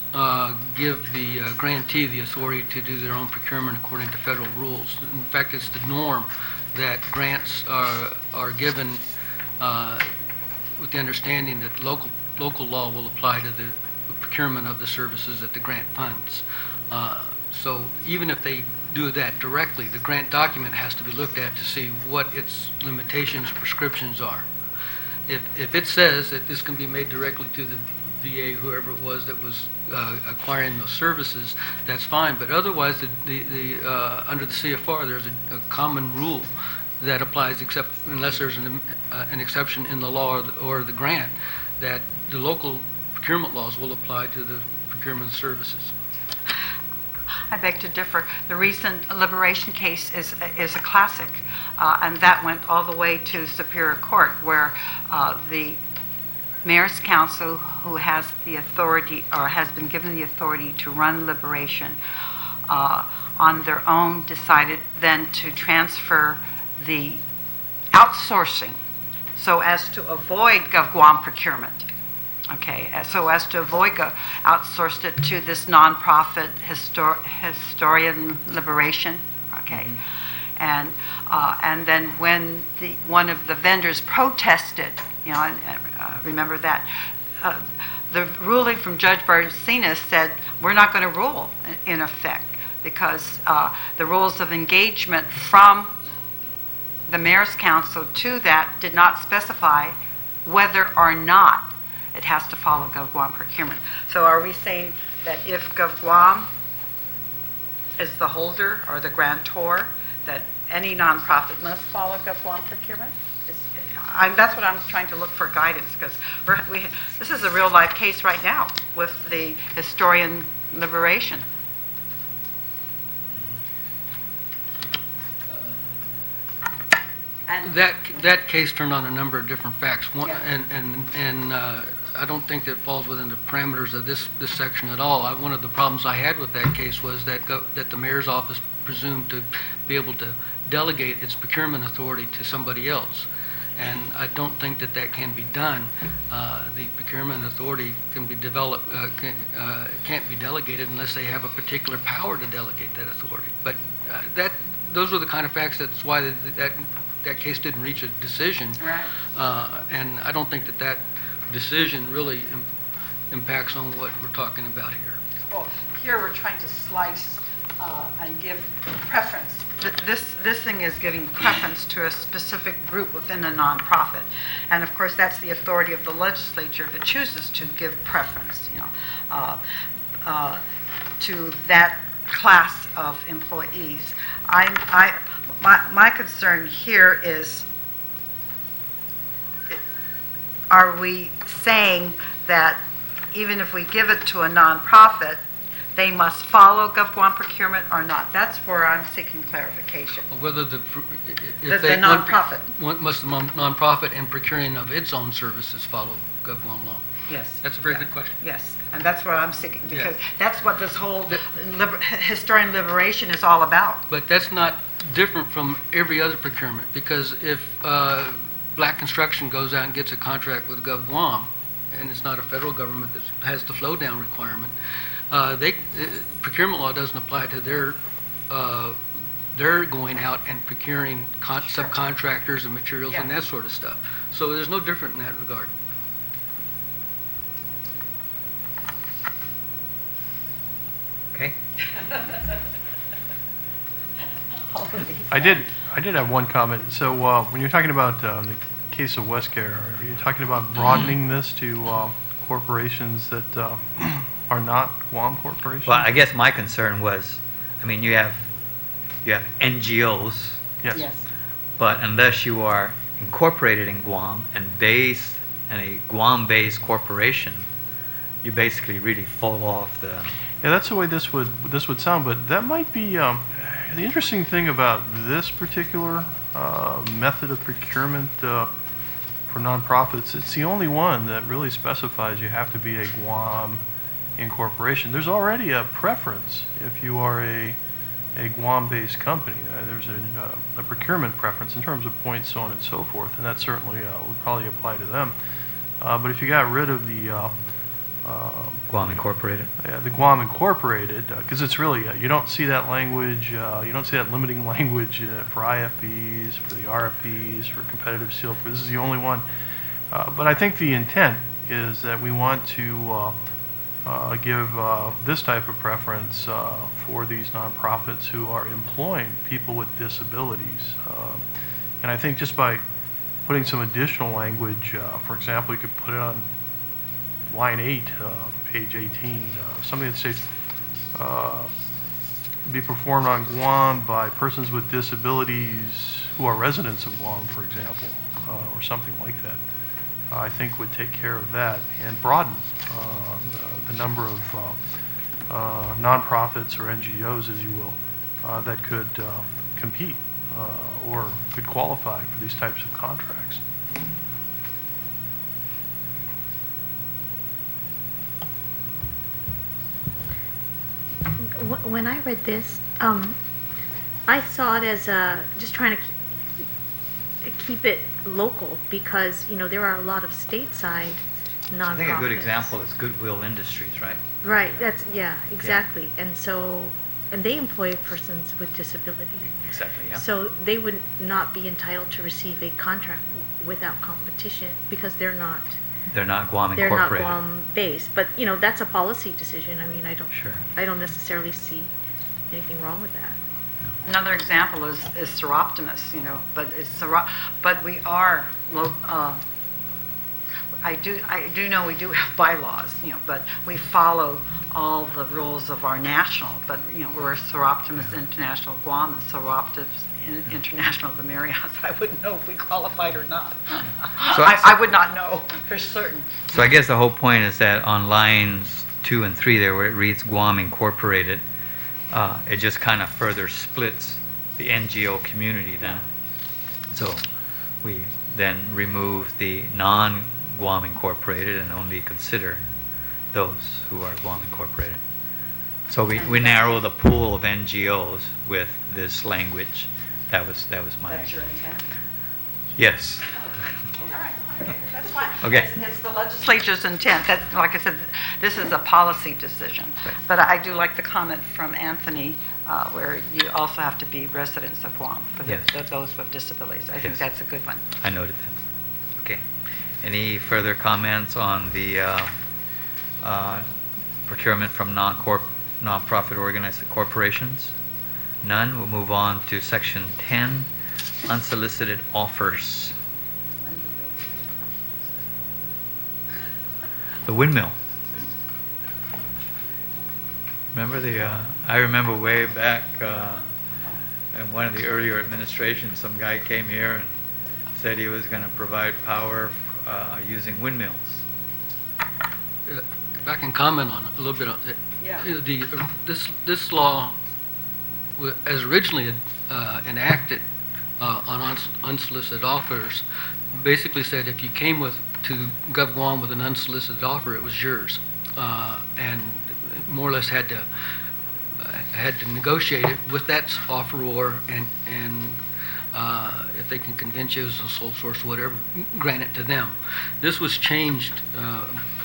Speaker 2: give the grantee the authority to do their own procurement according to federal rules. In fact, it's the norm that grants are given with the understanding that local law will apply to the procurement of the services that the grant funds. So even if they do that directly, the grant document has to be looked at to see what its limitations or prescriptions are. If it says that this can be made directly to the VA, whoever it was that was acquiring those services, that's fine. But otherwise, under the CFR, there's a common rule that applies, except unless there's an exception in the law or the grant, that the local procurement laws will apply to the procurement services.
Speaker 5: I beg to differ. The recent Liberation case is a classic, and that went all the way to Superior Court, where the Mayor's Council, who has the authority or has been given the authority to run Liberation on their own, decided then to transfer the outsourcing so as to avoid GovGuam procurement. Okay, so as to avoid outsourced it to this nonprofit historian Liberation. Okay, and then when one of the vendors protested, I remember that the ruling from Judge Barcinas said we're not going to rule in effect because the rules of engagement from the mayor's council to that did not specify whether or not it has to follow GovGuam procurement. So are we saying that if GovGuam is the holder or the grantor, that any nonprofit must follow GovGuam procurement? That's what I'm trying to look for guidance, because this is a real life case right now with the historian liberation. And
Speaker 2: That case turned on a number of different facts. One,
Speaker 5: Yeah.
Speaker 2: and I don't think that falls within the parameters of this section at all. One of the problems I had with that case was that the mayor's office presumed to be able to delegate its procurement authority to somebody else. And I don't think that can be done. The procurement authority can be developed, can't be delegated unless they have a particular power to delegate that authority. But those are the kind of facts. That's why that case didn't reach a decision.
Speaker 5: Right.
Speaker 2: And I don't think that decision really impacts on what we're talking about here.
Speaker 5: well, here we're trying to slice and give preference. This thing is giving preference to a specific group within a nonprofit. And of course, that's the authority of the legislature if it chooses to give preference, to that class of employees. My concern here is, are we saying that even if we give it to a nonprofit, they must follow GovGuam procurement or not? That's where I'm seeking clarification.
Speaker 2: Whether
Speaker 5: The nonprofit.
Speaker 2: Must the nonprofit in procuring of its own services follow GovGuam law?
Speaker 5: Yes.
Speaker 2: That's a very
Speaker 5: Yeah.
Speaker 2: good question.
Speaker 5: Yes, and that's what I'm seeking,
Speaker 2: Yeah.
Speaker 5: because that's what this whole historian liberation is all about.
Speaker 2: But that's not different from every other procurement, because if Black Construction goes out and gets a contract with GovGuam, and it's not a federal government that has the flow-down requirement, procurement law doesn't apply to their going out and procuring subcontractors and materials and
Speaker 5: Yeah.
Speaker 2: that sort of stuff. So there's no different in that regard.
Speaker 1: Okay.
Speaker 6: I did have one comment. So when you're talking about the case of Westcare, are you talking about broadening this to corporations that are not Guam corporations?
Speaker 1: Well, I guess my concern was, I mean, you have NGOs,
Speaker 6: Yes.
Speaker 1: but unless you are incorporated in Guam and based in a Guam-based corporation, you basically really fall off the.
Speaker 6: Yeah, that's the way this would sound, but that might be the interesting thing about this particular method of procurement for nonprofits. It's the only one that really specifies you have to be a Guam incorporation. There's already a preference if you are a Guam-based company. There's a procurement preference in terms of points, so on and so forth, and that certainly would probably apply to them. But if you got rid of the
Speaker 1: Guam Incorporated.
Speaker 6: Yeah, the Guam Incorporated, because it's really, you don't see that language, you don't see that limiting language for IFPs, for the RFPs, for competitive seal. This is the only one. But I think the intent is that we want to give this type of preference for these nonprofits who are employing people with disabilities. And I think just by putting some additional language, for example, you could put it on line 8, page 18, something that says be performed on Guam by persons with disabilities who are residents of Guam, for example, or something like that. I think would take care of that and broaden the number of nonprofits or NGOs, as you will, that could compete or could qualify for these types of contracts.
Speaker 7: When I read this, I saw it as just trying to keep it local because, there are a lot of stateside nonprofits.
Speaker 1: I think a good example is Goodwill Industries, right?
Speaker 7: Right, exactly. And they employ persons with disability.
Speaker 1: Exactly, yeah.
Speaker 7: So they would not be entitled to receive a contract without competition because they're not
Speaker 1: Guam
Speaker 7: they're not
Speaker 1: Incorporated.
Speaker 7: Guam based. But that's a policy decision. I mean,
Speaker 1: Sure.
Speaker 7: I don't necessarily see anything wrong with that.
Speaker 5: Another example is Seroptimus, but we are, I do know we do have bylaws, but we follow all the rules of our national, but, we're Seroptimus International Guam and Seroptimus International the Marriott. I wouldn't know if we qualified or not. I would not know for certain.
Speaker 1: So I guess the whole point is that on lines 2 and 3 there, where it reads Guam Incorporated, it just kind of further splits the NGO community then. So we then remove the non-Guam Incorporated and only consider those who are Guam Incorporated. So we narrow the pool of NGOs with this language. That was my...
Speaker 5: That's your intent?
Speaker 1: Yes.
Speaker 5: All right, okay, that's fine.
Speaker 1: Okay.
Speaker 5: It's the legislature's intent. Like I said, this is a policy decision.
Speaker 1: Right.
Speaker 5: But I do like the comment from Anthony, where you also have to be residents of Guam for
Speaker 1: Yes.
Speaker 5: those with disabilities. I think
Speaker 1: Yes.
Speaker 5: that's a good one.
Speaker 1: I noted that. Okay. Any further comments on the procurement from non-profit organized corporations? None. We'll move on to section 10, unsolicited offers. The Windmill. Remember I remember way back in one of the earlier administrations, some guy came here and said he was going to provide power using windmills.
Speaker 2: If I can comment on it a little bit on it.
Speaker 5: Yeah.
Speaker 2: This law, as originally enacted on unsolicited offers, basically said if you came to GovGuam with an unsolicited offer, it was yours, and more or less had to negotiate it with that offeror, and if they can convince you as a sole source or whatever, grant it to them. This was changed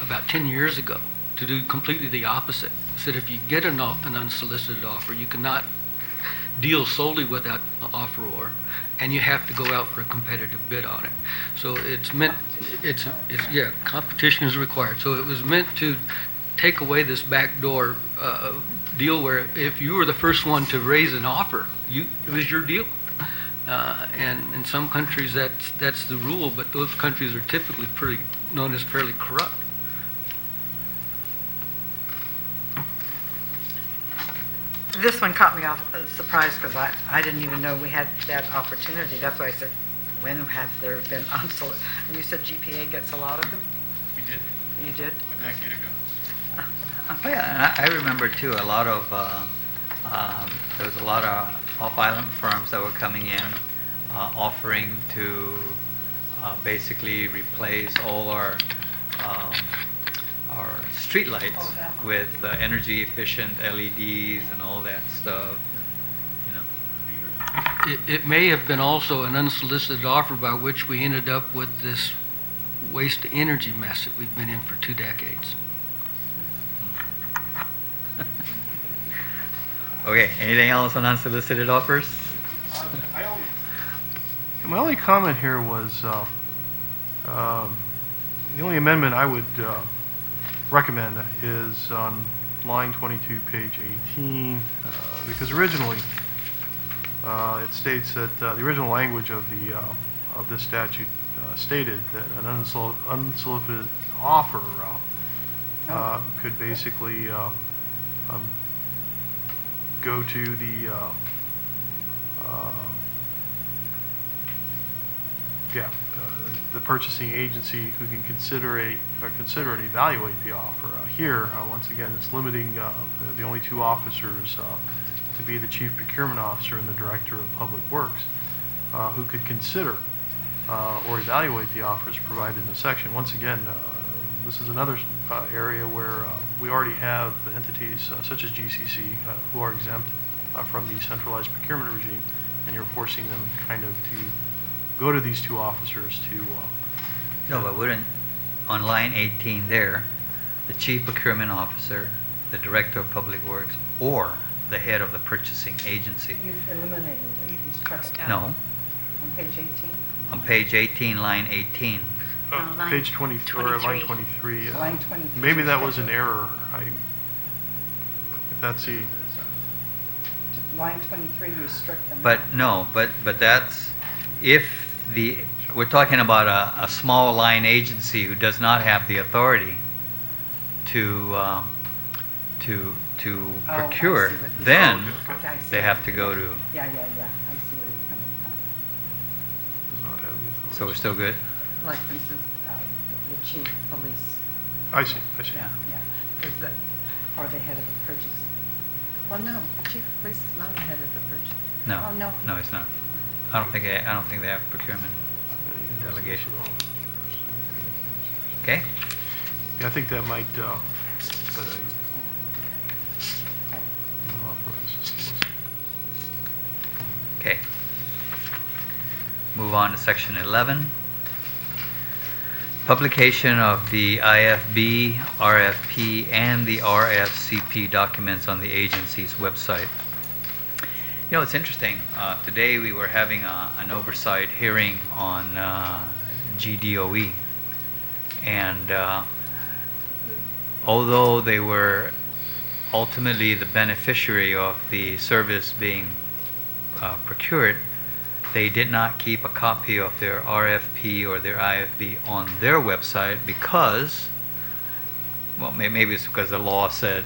Speaker 2: about 10 years ago to do completely the opposite. Said if you get an unsolicited offer, you cannot deal solely with that offeror, and you have to go out for a competitive bid on it. So competition is required. So it was meant to take away this backdoor deal where if you were the first one to raise an offer, it was your deal. And in some countries that's the rule, but those countries are typically known as fairly corrupt.
Speaker 5: This one caught me off surprised because I didn't even know we had that opportunity. That's why I said, when has there been unsolicited? And you said GPA gets a lot of them?
Speaker 6: We did,
Speaker 5: You did?
Speaker 6: a decade ago.
Speaker 1: Oh yeah, and I remember too a lot of there was a lot of off-island firms that were coming in offering to basically replace all our street lights with energy efficient LEDs and all that stuff.
Speaker 2: It may have been also an unsolicited offer by which we ended up with this waste energy mess that we've been in for 2 decades.
Speaker 1: Okay, anything else on unsolicited offers?
Speaker 6: My only comment here was the only amendment I would recommend is on line 22, page 18, because originally it states that the original language of this statute stated that an unsolicited offer could basically go to the purchasing agency who can consider and evaluate the offer. Here, once again, it's limiting the only 2 officers to be the chief procurement officer and the director of public works, who could consider or evaluate the offers provided in the section. Once again, this is another area where we already have entities such as GCC who are exempt from the centralized procurement regime, and you're forcing them kind of to go to these 2 officers to...
Speaker 1: No, but wouldn't, on line 18 there, the chief procurement officer, the director of public works, or the head of the purchasing agency?
Speaker 5: You've eliminated it. You've crossed out.
Speaker 1: No,
Speaker 5: On page 18?
Speaker 1: on page 18, line 18.
Speaker 4: No, line
Speaker 6: Page 23, or line 23.
Speaker 5: Line 23.
Speaker 6: Maybe that was an error. If that's the...
Speaker 5: line 23, you struck them.
Speaker 1: But no, but that's, if we're talking about a small line agency who does not have the authority to
Speaker 5: Oh, I
Speaker 1: procure,
Speaker 5: see what you're
Speaker 1: then
Speaker 5: saying. Okay, I see
Speaker 1: they
Speaker 5: what
Speaker 1: have
Speaker 5: you're
Speaker 1: to go to,
Speaker 5: Yeah, I see where you're coming from.
Speaker 6: Does not have the authority.
Speaker 1: so we're still good?
Speaker 5: Like, for instance, the chief of police.
Speaker 6: I see.
Speaker 1: Yeah.
Speaker 5: Yeah, is that, are they head of the purchase? Well, no, the chief of police is not the head of the purchase.
Speaker 1: No.
Speaker 5: Oh, no.
Speaker 1: No, it's not. I don't think they have procurement delegation. Okay?
Speaker 6: Yeah, I think that might, but authorize this list.
Speaker 1: Okay. Move on to section 11. Publication of the IFB, RFP, and the RFCP documents on the agency's website. You know, it's interesting. Today we were having an oversight hearing on GDOE. And although they were ultimately the beneficiary of the service being procured, they did not keep a copy of their RFP or their IFB on their website because, well, maybe it's because the law said,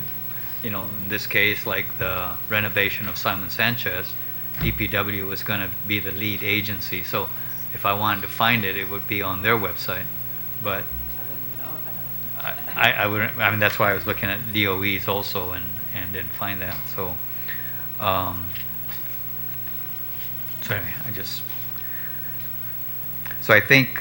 Speaker 1: you know, in this case, like the renovation of Simon Sanchez, DPW was going to be the lead agency. So if I wanted to find it, it would be on their website. But I wouldn't. I mean, that's why I was looking at DOE's also and didn't find that. So, so anyway, So I think.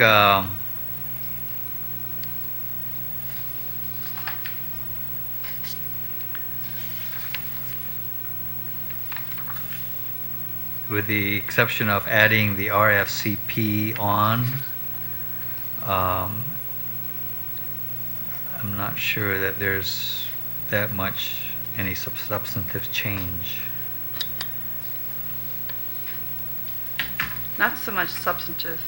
Speaker 1: With the exception of adding the RFCP on, I'm not sure that there's that much any substantive change.
Speaker 5: Not so much substantive,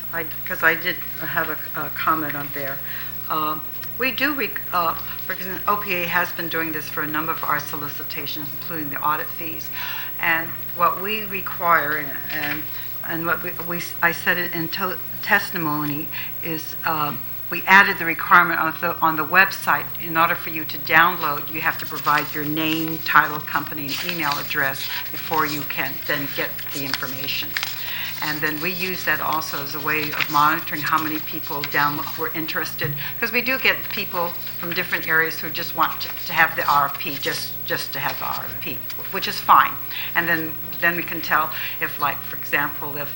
Speaker 5: because I did have a comment on there. We do, for example, OPA has been doing this for a number of our solicitations, including the audit fees. And what we require, and what I said it in testimony, is we added the requirement on the website. In order for you to download, you have to provide your name, title, company, and email address before you can then get the information. And then we use that also as a way of monitoring how many people were interested, because we do get people from different areas who just want to have the RFP, just to have the RFP, which is fine. And then we can tell if, like, for example, if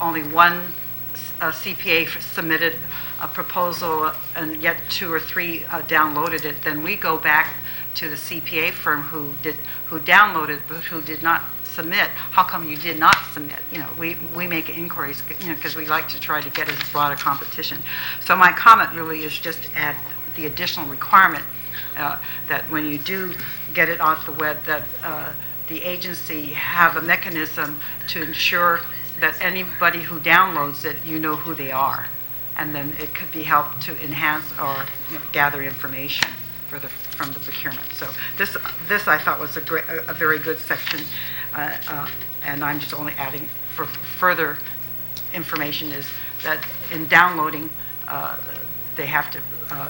Speaker 5: only one CPA submitted a proposal and yet 2 or 3 downloaded it, then we go back to the CPA firm who downloaded but who did not submit. How come you did not submit? You know, we make inquiries, you know, because we like to try to get as broad a competition. So my comment really is just to add the additional requirement that when you do get it off the web, that the agency have a mechanism to ensure that anybody who downloads it, you know who they are, and then it could be helped to enhance or, you know, gather information from the procurement. So this I thought was a very good section, and I'm just only adding for further information is that in downloading, they have to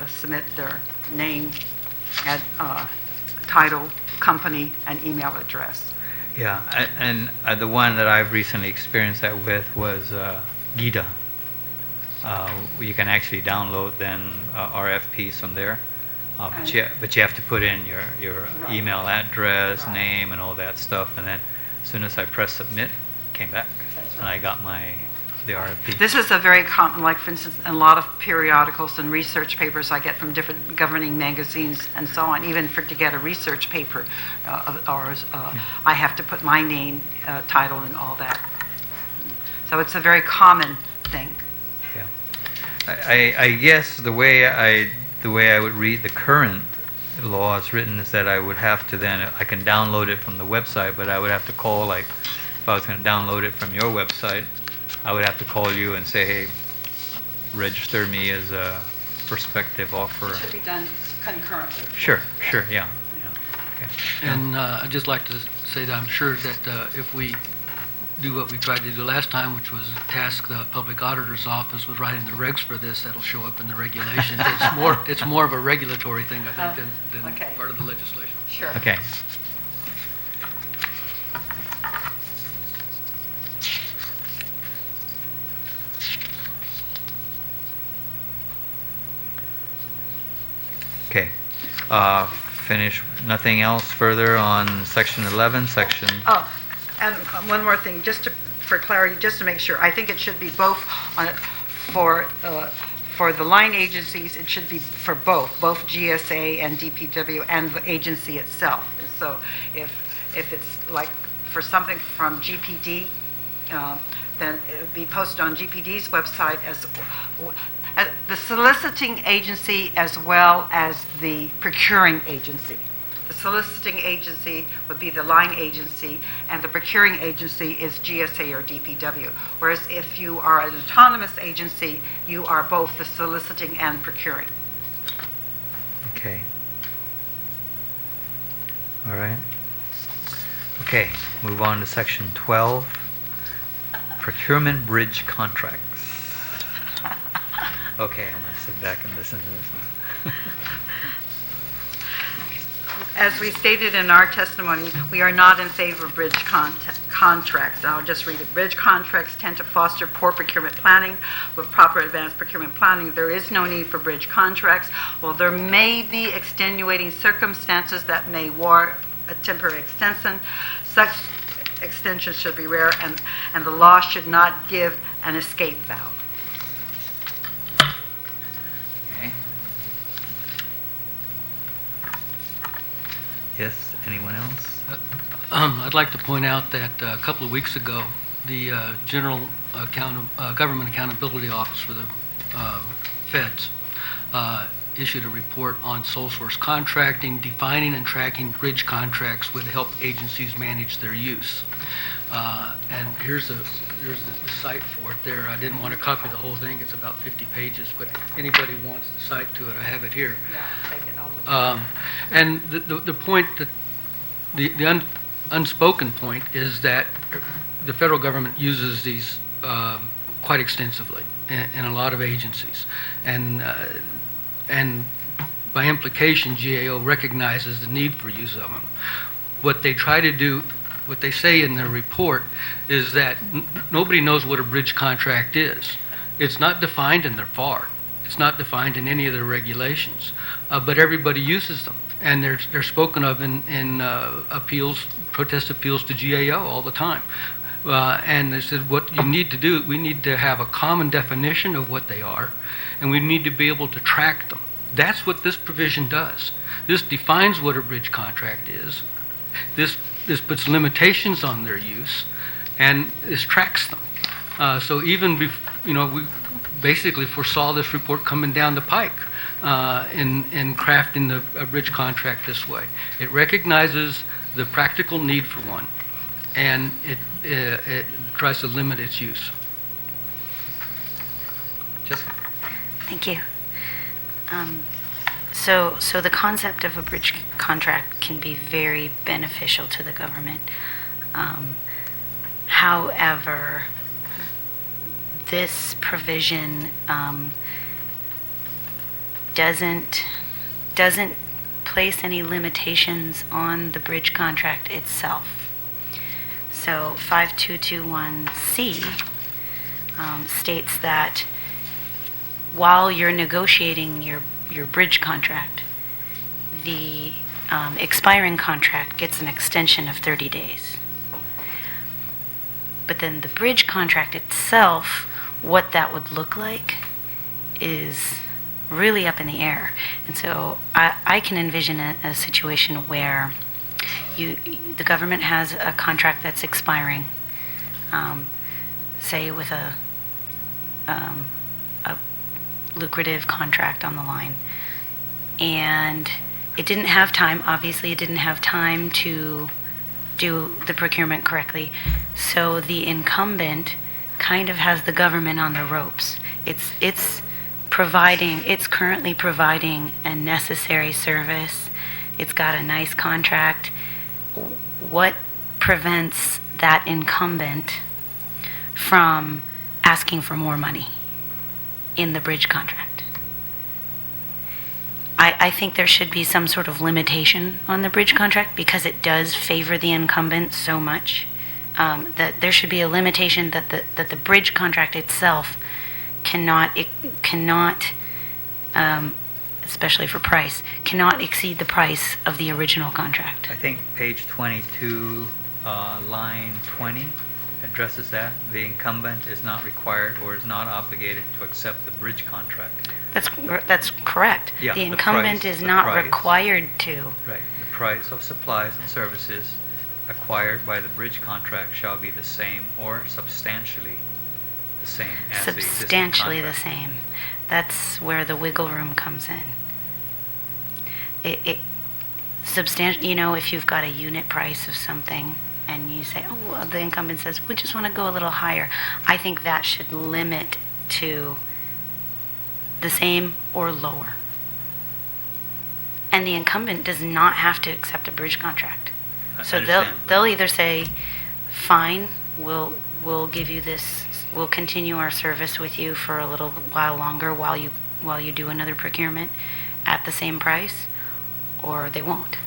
Speaker 5: submit their name, and title, company, and email address.
Speaker 1: Yeah, and the one that I've recently experienced that with was GIDA. You can actually download then RFPs from there, but you have to put in your
Speaker 5: Right.
Speaker 1: email address,
Speaker 5: Right.
Speaker 1: name, and all that stuff, and then as soon as I press submit, it came back,
Speaker 5: That's
Speaker 1: and I got the RFP.
Speaker 5: This is a very common, like for instance, in a lot of periodicals and research papers I get from different governing magazines and so on, even to get a research paper of ours, I have to put my name, title, and all that. So it's a very common thing.
Speaker 1: Yeah, I guess the way I would read the current law as written is that I would have to then, I can download it from the website, but I would have to call, like, if I was going to download it from your website, I would have to call you and say, hey, register me as a prospective offer.
Speaker 5: It should be done concurrently.
Speaker 1: Sure, yeah. Okay.
Speaker 2: And I'd just like to say that I'm sure that if we do what we tried to do last time, which was task the public auditor's office with writing the regs for this, that'll show up in the regulations. It's more of a regulatory thing, I think, than
Speaker 5: Okay.
Speaker 2: part of the legislation.
Speaker 5: Sure.
Speaker 1: Okay. Okay. Finish, nothing else further on section 11, section...
Speaker 5: Oh, and one more thing, for clarity, just to make sure, I think it should be both for the line agencies, it should be for both GSA and DPW and the agency itself. So if it's like for something from GPD, then it would be posted on GPD's website as the soliciting agency as well as the procuring agency. The soliciting agency would be the line agency, and the procuring agency is GSA or DPW. Whereas if you are an autonomous agency, you are both the soliciting and procuring.
Speaker 1: Okay. All right. Okay, move on to section 12, procurement bridge contracts. Okay, I'm going to sit back and listen to this one.
Speaker 5: As we stated in our testimony, we are not in favor of bridge contracts. I'll just read it. Bridge contracts tend to foster poor procurement planning. With proper advanced procurement planning, there is no need for bridge contracts. While there may be extenuating circumstances that may warrant a temporary extension, such extensions should be rare, and the law should not give an escape valve.
Speaker 1: Okay. Yes, anyone else?
Speaker 2: I'd like to point out that a couple of weeks ago, the Government Accountability Office for the Feds issued a report on sole source contracting. Defining and tracking bridge contracts would help agencies manage their use. And here's the site for it there. I didn't want to copy the whole thing. It's about 50 pages, but anybody wants the site to it, I have it here.
Speaker 5: Yeah, take it all.
Speaker 2: And the point that the unspoken point is that the federal government uses these quite extensively in a lot of agencies, and by implication, GAO recognizes the need for use of them. What they try to do, what they say in their report, is that nobody knows what a bridge contract is. It's not defined in their FAR. It's not defined in any of their regulations, but everybody uses them, and they're spoken of in appeals, protest appeals to GAO all the time. And they said, what you need to do, we need to have a common definition of what they are, and we need to be able to track them. That's what this provision does. This defines what a bridge contract is. This puts limitations on their use, and this tracks them. So even we basically foresaw this report coming down the pike in crafting a bridge contract this way. It recognizes the practical need for one, and it tries to limit its use.
Speaker 1: Jessica?
Speaker 4: Thank you. So the concept of a bridge contract can be very beneficial to the government. However, this provision doesn't place any limitations on the bridge contract itself. So 5221C states that while you're negotiating your bridge contract, the expiring contract gets an extension of 30 days. But then the bridge contract itself, what that would look like is really up in the air. And so I can envision a situation where the government has a contract that's expiring, say with a lucrative contract on the line, and it didn't have time to do the procurement correctly, so the incumbent kind of has the government on the ropes. It's currently providing a necessary service, It's got a nice contract. What prevents that incumbent from asking for more money in the bridge contract? I think there should be some sort of limitation on the bridge contract because it does favor the incumbent so much. That there should be a limitation that the bridge contract itself cannot, especially for price, cannot exceed the price of the original contract.
Speaker 1: I think page 22, line 20 addresses that. The incumbent is not required or is not obligated to accept the bridge contract.
Speaker 4: That's correct.
Speaker 1: Yeah,
Speaker 4: the
Speaker 1: the
Speaker 4: incumbent
Speaker 1: price-
Speaker 4: is
Speaker 1: the
Speaker 4: not
Speaker 1: price.
Speaker 4: required to.
Speaker 1: Right. The price of supplies and services acquired by the bridge contract shall be the same or substantially the same as the existing
Speaker 4: Substantially the
Speaker 1: contract.
Speaker 4: same. That's where the wiggle room comes in. You know, if you've got a unit price of something and you say, oh, well, the incumbent says, we just want to go a little higher. I think that should limit to the same or lower. And the incumbent does not have to accept a bridge contract.
Speaker 1: I
Speaker 4: So
Speaker 1: understand, but-
Speaker 4: they'll either say, fine, we'll give you this, we'll continue our service with you for a little while longer while you do another procurement at the same price, or they won't.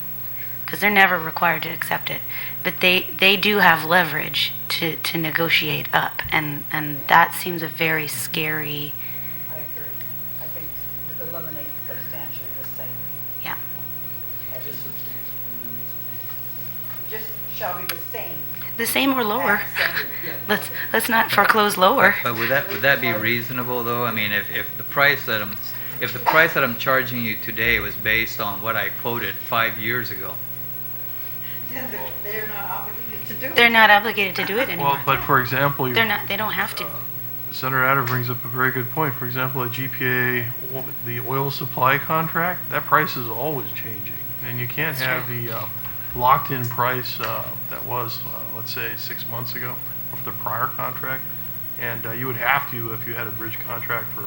Speaker 4: Because they're never required to accept it. But they do have leverage to negotiate up, and that seems a very scary,
Speaker 5: I agree. I think eliminate substantially the same.
Speaker 4: yeah.
Speaker 5: Just shall be the same.
Speaker 4: The same or lower.
Speaker 5: as-
Speaker 4: Let's not foreclose lower.
Speaker 1: But would that be reasonable though? I mean, if the price that I'm charging you today was based on what I quoted 5 years ago,
Speaker 5: Then they're not obligated to do it.
Speaker 4: They're not obligated to do it anymore.
Speaker 6: Well, but for example,
Speaker 4: They're not. They don't have to.
Speaker 6: Senator Adder brings up a very good point. For example, at GPA, the oil supply contract, that price is always changing. And you can't
Speaker 4: That's
Speaker 6: have
Speaker 4: true.
Speaker 6: the locked-in price that was, let's say, 6 months ago of the prior contract. And you would have to, if you had a bridge contract for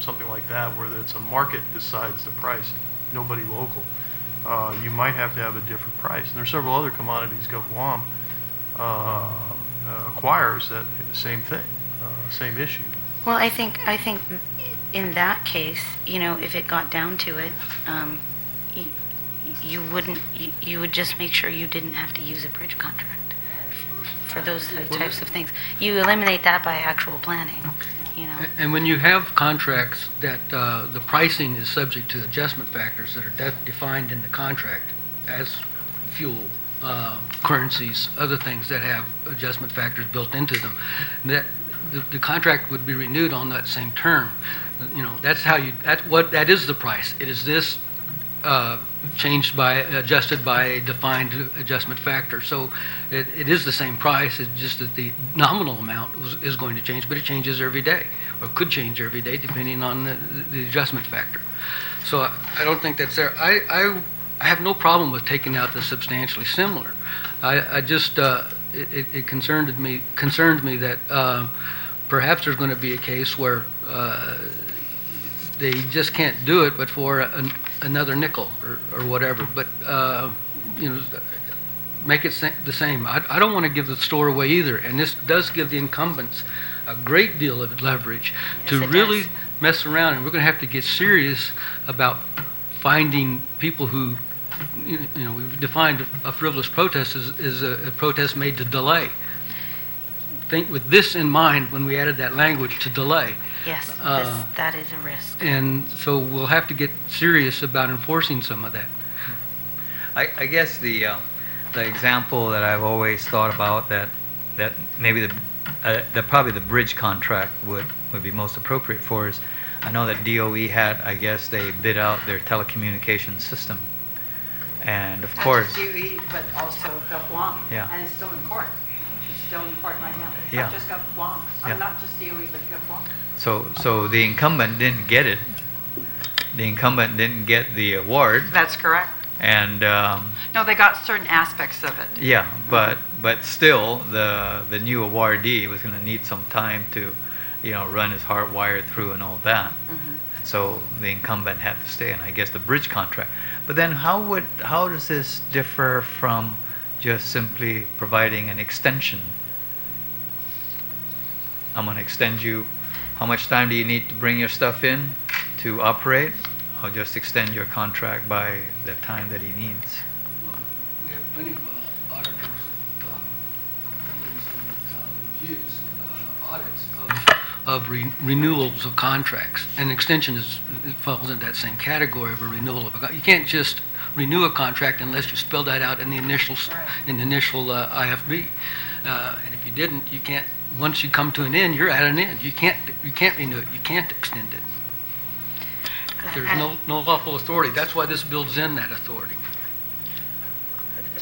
Speaker 6: something like that, where it's a market decides the price, nobody local, you might have to have a different price. And there are several other commodities. Guam acquires that the same thing. Same issue.
Speaker 4: Well, I think in that case, you know, if it got down to it, you wouldn't. You would just make sure you didn't have to use a bridge contract for those types of things. You eliminate that by actual planning. You know.
Speaker 2: And when you have contracts that the pricing is subject to adjustment factors that are defined in the contract as fuel, currencies, other things that have adjustment factors built into them, that the contract would be renewed on that same term. You know, that is the price. It is this adjusted by a defined adjustment factor. So it is the same price. It's just that the nominal amount is going to change, but it changes every day, or could change every day depending on the adjustment factor. So I don't think that's there. I have no problem with taking out the substantially similar. I just it concerned me that perhaps there's going to be a case where they just can't do it, but for another nickel or whatever. But you know, make it the same. I don't want to give the store away either, and this does give the incumbents a great deal of leverage to
Speaker 4: it
Speaker 2: really
Speaker 4: does.
Speaker 2: mess around, and we're going to have to get serious about finding people who, you know, we've defined a frivolous protest as a protest made to delay. Think with this in mind when we added that language to delay.
Speaker 4: Yes, that is a risk.
Speaker 2: And so we'll have to get serious about enforcing some of that.
Speaker 1: I guess the example that I've always thought about that maybe that probably the bridge contract would be most appropriate for is, I know that DOE had, I guess they bid out their telecommunications system, and of course,
Speaker 5: Not just DOE, but also Guam.
Speaker 1: Yeah.
Speaker 5: And it's still in court. It's still in court right now.
Speaker 1: Yeah.
Speaker 5: Not just Guam.
Speaker 1: Yeah.
Speaker 5: Not just DOE, but Guam.
Speaker 1: so the incumbent didn't get it. The incumbent didn't get the award,
Speaker 5: That's correct.
Speaker 1: and
Speaker 5: No, they got certain aspects of it.
Speaker 1: yeah, but still, the new awardee was going to need some time to, you know, run his heart wire through and all that. so the incumbent had to stay, and I guess the bridge contract. But then how does this differ from just simply providing an extension? I'm going to extend you. How much time do you need to bring your stuff in to operate? I'll just extend your contract by the time that he needs.
Speaker 2: We have plenty of auditors, reviews, audits of renewals of contracts. And extension it falls in that same category of a renewal of a You can't just renew a contract unless you spell that out in the initial IFB. And if you didn't, you can't. Once you come to an end, you're at an end. You can't renew it. You can't extend it. There's no lawful authority. That's why this builds in that authority.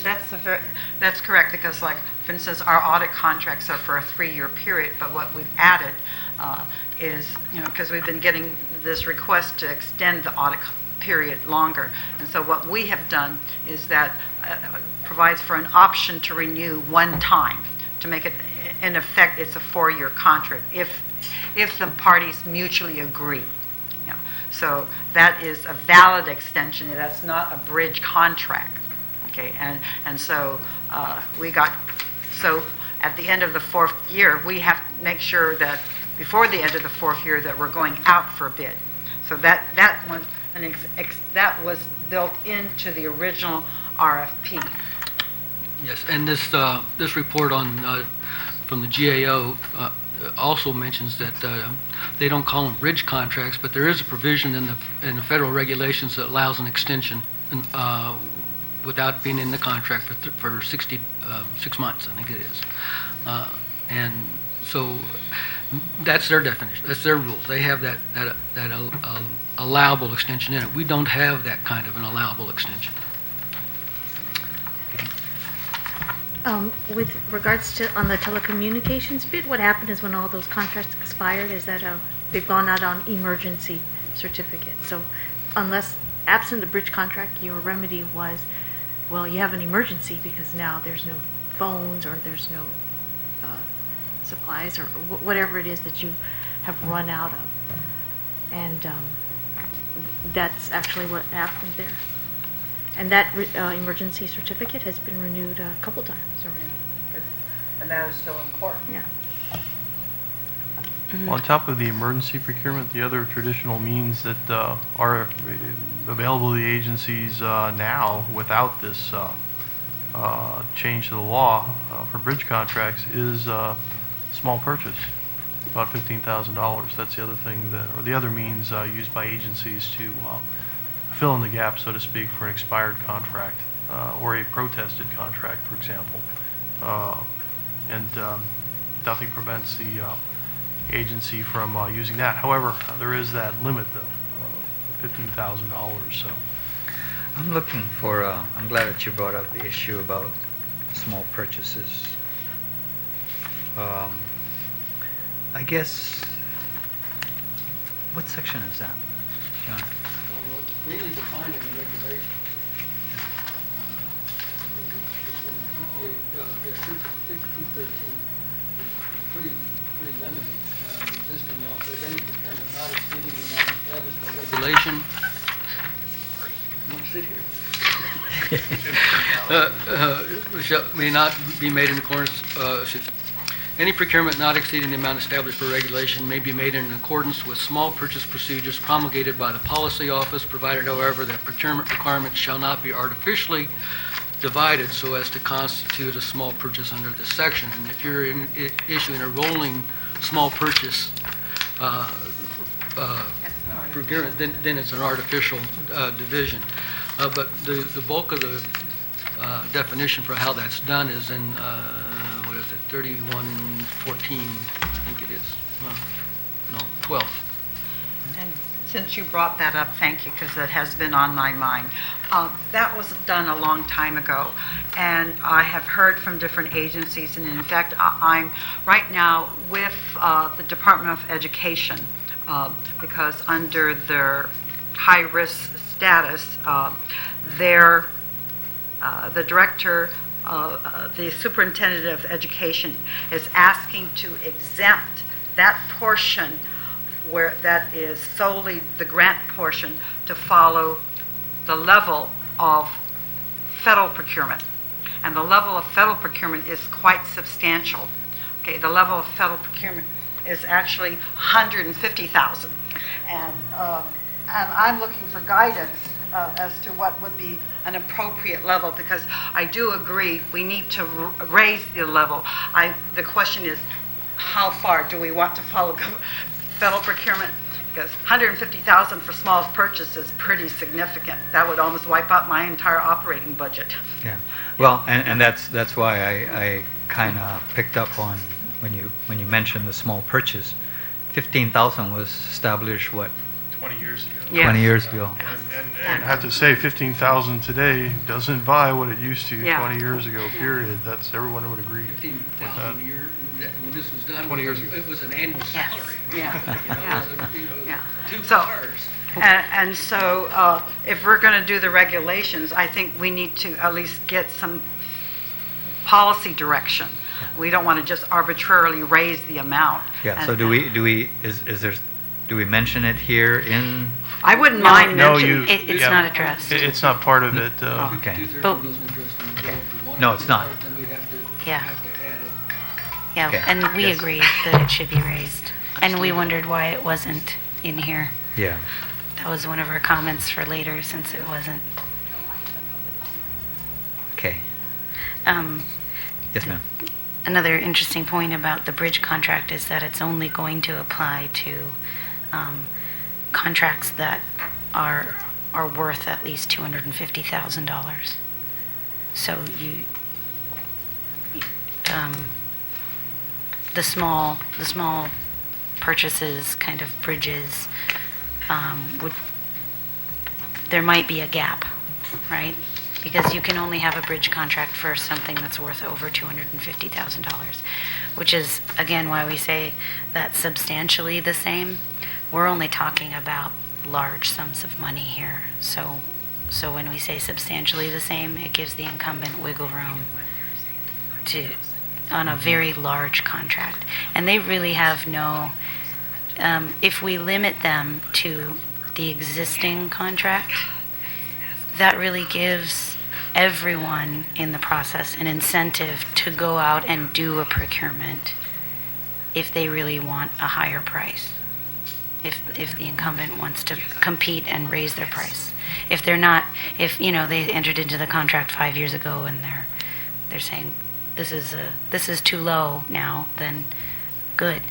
Speaker 5: That's correct, because, like, for instance, our audit contracts are for a 3-year period, but what we've added is, because we've been getting this request to extend the audit period longer, and so what we have done is that provides for an option to renew one time, to make it, in effect, it's a 4-year contract if the parties mutually agree. So that is a valid extension. That's not a bridge contract. Okay, and so so at the end of the 4th year, we have to make sure that before the end of the 4th year that we're going out for bid. So that was built into the original RFP.
Speaker 2: Yes, and this report from the GAO also mentions that they don't call them bridge contracts, but there is a provision in the federal regulations that allows an extension without being in the contract for 6 months, I think it is. And so that's their definition. That's their rules. They have that allowable extension in it. We don't have that kind of an allowable extension.
Speaker 7: With regards to on the telecommunications bid, what happened is when all those contracts expired is that they've gone out on emergency certificate. So unless absent the bridge contract, your remedy was, well, you have an emergency because now there's no phones or there's no supplies or whatever it is that you have run out of. And that's actually what happened there. And that emergency certificate has been renewed a couple times already.
Speaker 5: And that is still important.
Speaker 7: Yeah.
Speaker 6: On top of the emergency procurement, the other traditional means that are available to the agencies now without this change to the law for bridge contracts is small purchase, about $15,000. That's the other thing or the other means used by agencies to fill in the gap, so to speak, for an expired contract or a protested contract, for example. And nothing prevents the agency from using that. However, there is that limit, though, $15,000. So
Speaker 1: I'm looking for, I'm glad that you brought up the issue about small purchases. I guess, what section is that, John?
Speaker 2: Really defined in the regulation. It's pretty limited. The existing law says any procurement not exceeding the amount established by regulation. Won't sit here. May not be made in accordance. Any procurement not exceeding the amount established by regulation may be made in accordance with small purchase procedures promulgated by the policy office, provided, however, that procurement requirements shall not be artificially divided so as to constitute a small purchase under this section. And if you're issuing a rolling small purchase procurement, then it's an artificial division. But the bulk of the definition for how that's done is in 3114, I think it is. No, 12.
Speaker 5: And since you brought that up, thank you, because that has been on my mind. That was done a long time ago, and I have heard from different agencies, and in fact, I'm right now with the Department of Education, because under their high-risk status, the director, the superintendent of education is asking to exempt that portion where that is solely the grant portion to follow the level of federal procurement. And the level of federal procurement is quite substantial. Okay, the level of federal procurement is actually 150,000. And I'm looking for guidance as to what would be an appropriate level, because I do agree we need to raise the level. The question is, how far do we want to follow federal procurement? Because 150,000 for small purchase is pretty significant. That would almost wipe out my entire operating budget.
Speaker 1: Yeah. Well, and that's why I kind of picked up on when you mentioned the small purchase. 15,000 was established, what,
Speaker 6: 20 years ago.
Speaker 5: Yes.
Speaker 1: 20 years ago.
Speaker 6: And I have to say, 15,000 today doesn't buy what it used to
Speaker 5: Yeah.
Speaker 6: 20 years ago, period. That's, everyone would agree with
Speaker 2: 15,000
Speaker 6: that.
Speaker 2: a year, when this was done.
Speaker 6: 20 years ago.
Speaker 2: It was an annual salary.
Speaker 5: Yeah. Yeah.
Speaker 2: Two
Speaker 5: So-
Speaker 2: cars.
Speaker 5: And so if we're going to do the regulations, I think we need to at least get some policy direction. We don't want to just arbitrarily raise the amount.
Speaker 1: Yeah.
Speaker 5: And-
Speaker 1: So do we mention it here in?
Speaker 5: I wouldn't
Speaker 4: No.
Speaker 5: mind
Speaker 6: No,
Speaker 5: mentioning.
Speaker 4: It's
Speaker 6: yeah.
Speaker 4: not addressed.
Speaker 6: It's not part of it.
Speaker 1: Okay.
Speaker 2: Two-thirds
Speaker 4: But-
Speaker 2: of those interests in the bill. If we wanted
Speaker 1: No,
Speaker 2: to
Speaker 1: it's not.
Speaker 2: start, then we'd have to
Speaker 4: Yeah.
Speaker 2: add it.
Speaker 4: Yeah,
Speaker 1: Okay.
Speaker 4: and we
Speaker 1: Yes.
Speaker 4: agree that it should be raised. And we wondered why it wasn't in here.
Speaker 1: Yeah.
Speaker 4: That was one of our comments for later, since it wasn't.
Speaker 1: Okay. Yes, ma'am.
Speaker 4: Another interesting point about the bridge contract is that it's only going to apply to contracts that are worth at least $250,000. So the small purchases, kind of bridges, there might be a gap, right? Because you can only have a bridge contract for something that's worth over $250,000, which is, again, why we say that's substantially the same. We're only talking about large sums of money here. So when we say substantially the same, it gives the incumbent wiggle room on a very large contract. And they really have no, if we limit them to the existing contract, that really gives everyone in the process an incentive to go out and do a procurement if they really want a higher price. If the incumbent wants to compete and raise their price. If they're not, if they entered into the contract 5 years ago and they're saying this is too low now, then good.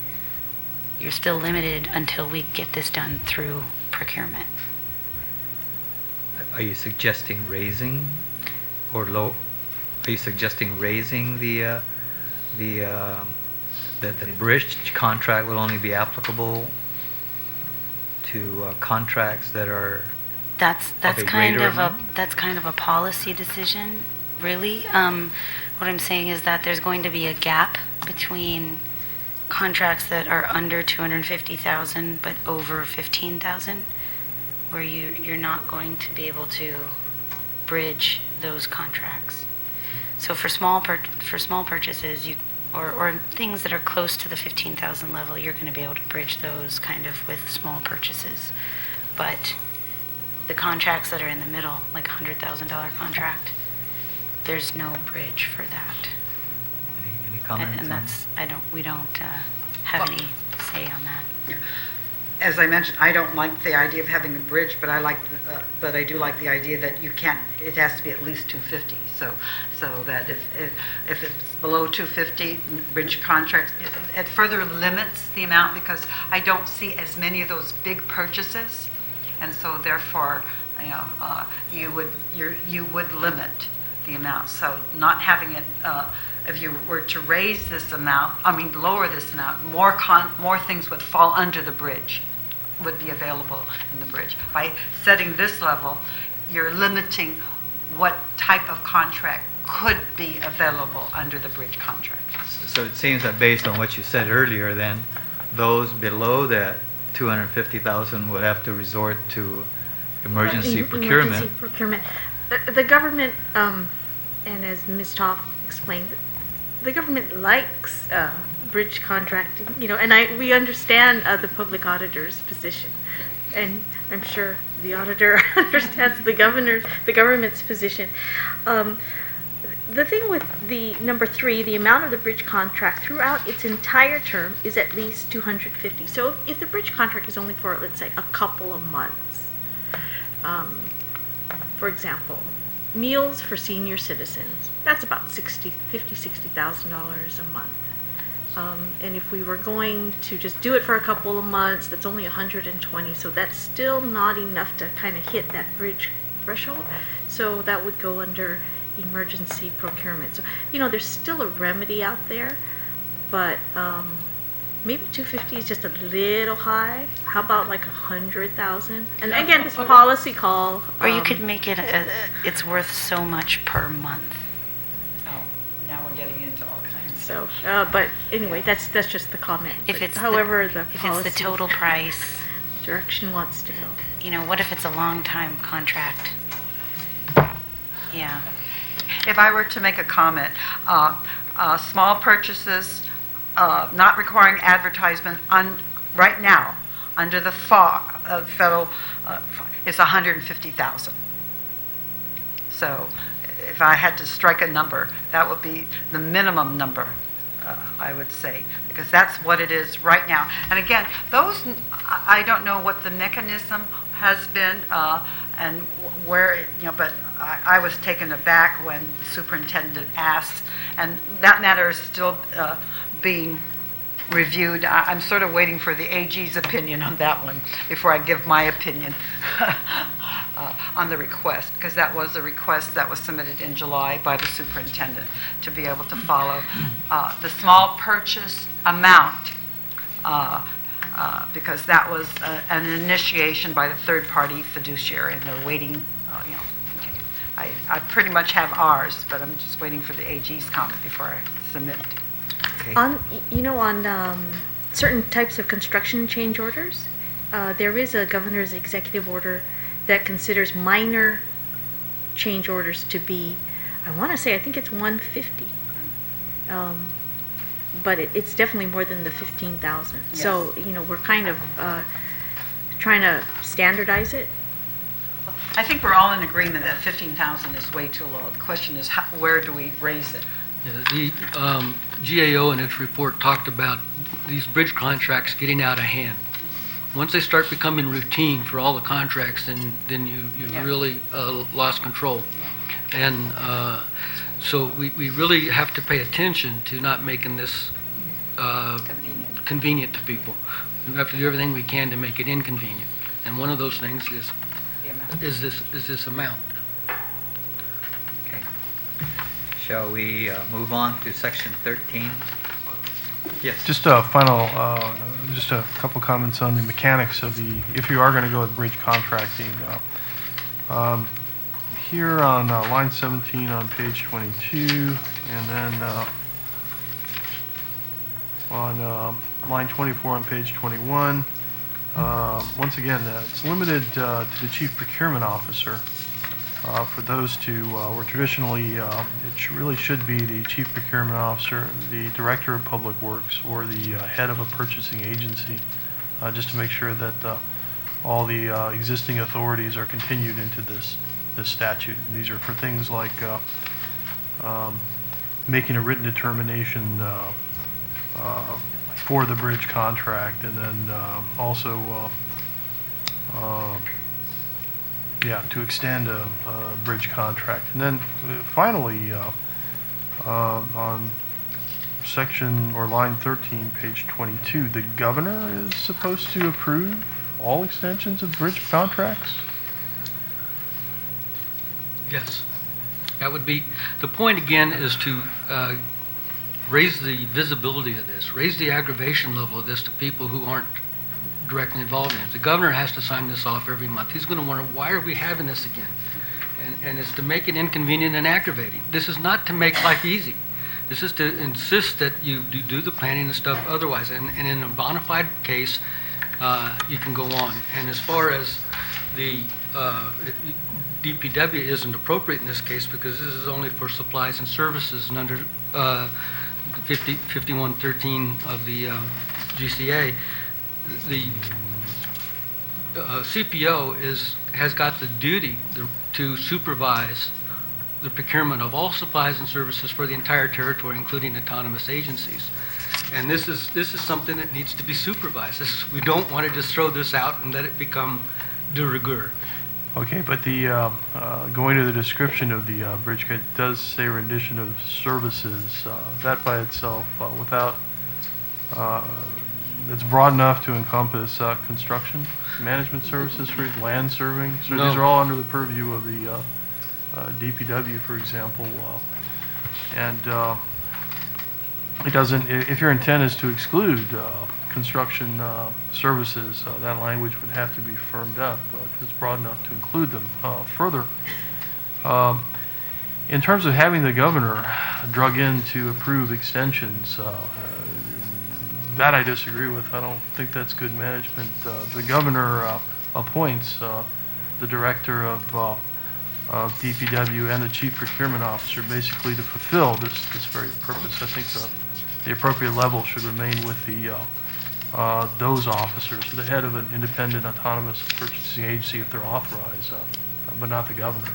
Speaker 4: You're still limited until we get this done through procurement.
Speaker 1: Are you suggesting raising or low? Are you suggesting raising the bridge contract will only be applicable to contracts that are
Speaker 4: That's
Speaker 1: a
Speaker 4: kind
Speaker 1: greater
Speaker 4: of
Speaker 1: amount?
Speaker 4: that's kind of a policy decision, really. What I'm saying is that there's going to be a gap between contracts that are under 250,000 but over 15,000, where you're not going to be able to bridge those contracts. So for small purchases, or things that are close to the 15,000 level, you're going to be able to bridge those kind of with small purchases. But the contracts that are in the middle, like $100,000 contract, there's no bridge for that.
Speaker 1: Any comments?
Speaker 4: And that's, we don't have any say on that.
Speaker 5: As I mentioned, I don't like the idea of having a bridge, but but I do like the idea that it has to be at least 250. So that if it's below 250 bridge contracts, it further limits the amount, because I don't see as many of those big purchases, and so therefore, you would limit the amount. So not having it, if you were to raise this amount, lower this amount, more things would fall under the bridge, would be available in the bridge. By setting this level, you're limiting what type of contract could be available under the bridge contract.
Speaker 1: So it seems that based on what you said earlier, then those below that 250,000 would have to resort to emergency procurement.
Speaker 7: Emergency procurement. The government, and as Ms. Toff explained, the government likes bridge contracting, and we understand the public auditor's position. And I'm sure the auditor understands the government's position. The thing with the number 3, the amount of the bridge contract throughout its entire term is at least $250. So if the bridge contract is only for, let's say, a couple of months, for example, meals for senior citizens, that's about $60,000 a month. And if we were going to just do it for a couple of months, that's only $120. So that's still not enough to kind of hit that bridge threshold. So that would go under emergency procurement. So, there's still a remedy out there, but maybe 250 is just a little high. How about like 100,000? And again, this policy call.
Speaker 4: Or you could make it, it's worth so much per month.
Speaker 5: Oh, now we're getting into all kinds.
Speaker 7: So, but anyway, that's just the comment.
Speaker 4: If
Speaker 7: But
Speaker 4: it's
Speaker 7: however
Speaker 4: the,
Speaker 7: the
Speaker 4: if
Speaker 7: policy
Speaker 4: it's the total price,
Speaker 7: direction wants to go.
Speaker 4: what if it's a long time contract? Yeah.
Speaker 5: If I were to make a comment, small purchases not requiring advertisement right now under the federal is 150,000. So if I had to strike a number, that would be the minimum number, I would say, because that's what it is right now. And again, I don't know what the mechanism has been and where, but I was taken aback when the superintendent asked, and that matter is still being reviewed. I'm sort of waiting for the AG's opinion on that one before I give my opinion on the request, because that was a request that was submitted in July by the superintendent to be able to follow the small purchase amount, because that was an initiation by the third-party fiduciary, and they're waiting, I pretty much have ours, but I'm just waiting for the AG's comment before I submit.
Speaker 1: Okay.
Speaker 7: On certain types of construction change orders, there is a governor's executive order that considers minor change orders to be, I think it's 150. But it's definitely more than the 15,000.
Speaker 5: Yes.
Speaker 7: So, we're kind of trying to standardize it.
Speaker 5: I think we're all in agreement that 15,000 is way too low. The question is, where do we raise it?
Speaker 2: Yeah, the GAO in its report talked about these bridge contracts getting out of hand. Once they start becoming routine for all the contracts, then you've
Speaker 5: Yeah.
Speaker 2: really lost control. And so we really have to pay attention to not making this convenient to people. We have to do everything we can to make it inconvenient. And one of those things is this amount.
Speaker 1: Okay. Shall we move on to section 13? Yes.
Speaker 6: Just a final, just a couple comments on the mechanics of if you are going to go with bridge contracting. Here on line 17 on page 22, and then on line 24 on page 21, once again, it's limited to the chief procurement officer. For those two, where traditionally really should be the chief procurement officer, the director of public works, or the head of a purchasing agency, just to make sure that all the existing authorities are continued into this statute. And these are for things like making a written determination for the bridge contract, and then also to extend a bridge contract. And then finally, on section or line 13, page 22, the governor is supposed to approve all extensions of bridge contracts?
Speaker 2: Yes. That would be, the point again is to raise the visibility of this, raise the aggravation level of this to people who aren't directly involved in it. The governor has to sign this off every month. He's going to wonder, why are we having this again? And it's to make it inconvenient and aggravating. This is not to make life easy. This is to insist that you do the planning and stuff otherwise. And in a bona fide case, you can go on. And as far as the DPW isn't appropriate in this case, because this is only for supplies and services, and under 5113 of the GCA, the CPO has got the duty to supervise the procurement of all supplies and services for the entire territory, including autonomous agencies. And this is something that needs to be supervised. We don't want to just throw this out and let it become de rigueur.
Speaker 6: Okay, but the going to the description of the bridge, it does say rendition of services. That by itself, without it's broad enough to encompass construction, management services for land surveying. So
Speaker 2: No.
Speaker 6: these are all under the purview of the DPW, for example, and it doesn't. If your intent is to exclude construction services, that language would have to be firmed up because it's broad enough to include them. Further, in terms of having the governor drug in to approve extensions, that I disagree with. I don't think that's good management. The governor appoints the director of DPW and the chief procurement officer basically to fulfill this very purpose. I think the appropriate level should remain with those officers, the head of an independent autonomous purchasing agency if they're authorized, but not the governor,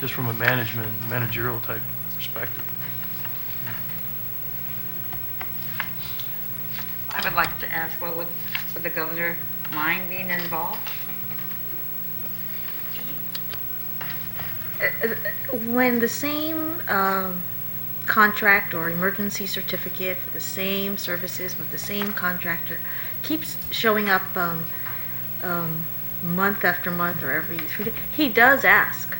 Speaker 6: just from a managerial type perspective.
Speaker 5: I would like to ask, well, would the governor mind being involved?
Speaker 7: When the same contract or emergency certificate for the same services with the same contractor keeps showing up month after month or every 3 days, he does ask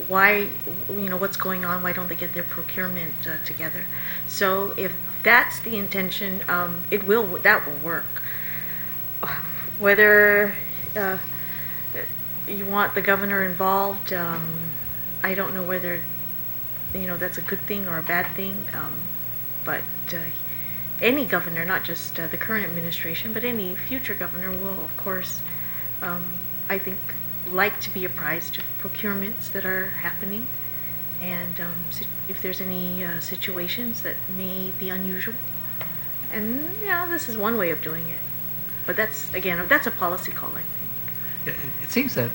Speaker 7: why, what's going on, why don't they get their procurement together. So if that's the intention, that will work. Whether you want the governor involved, I don't know whether that's a good thing or a bad thing, but any governor, not just the current administration, but any future governor will, of course, I think, like to be apprised of procurements that are happening, and if there's any situations that may be unusual. And this is one way of doing it, but that's a policy call, I think.
Speaker 1: It seems that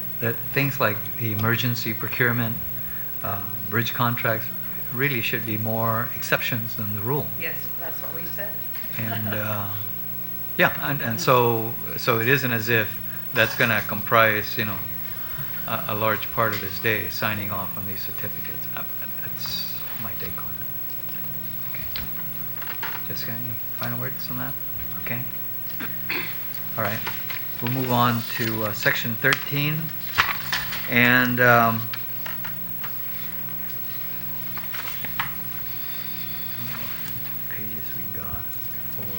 Speaker 1: things like the emergency procurement, bridge contracts, really should be more exceptions than the rule.
Speaker 5: Yes, that's what we said.
Speaker 1: And and so it isn't as if that's going to comprise a large part of his day signing off on these certificates. That's my take on it. Okay. Jessica, any final words on that? Okay. All right. We'll move on to section 13, and pages we got for.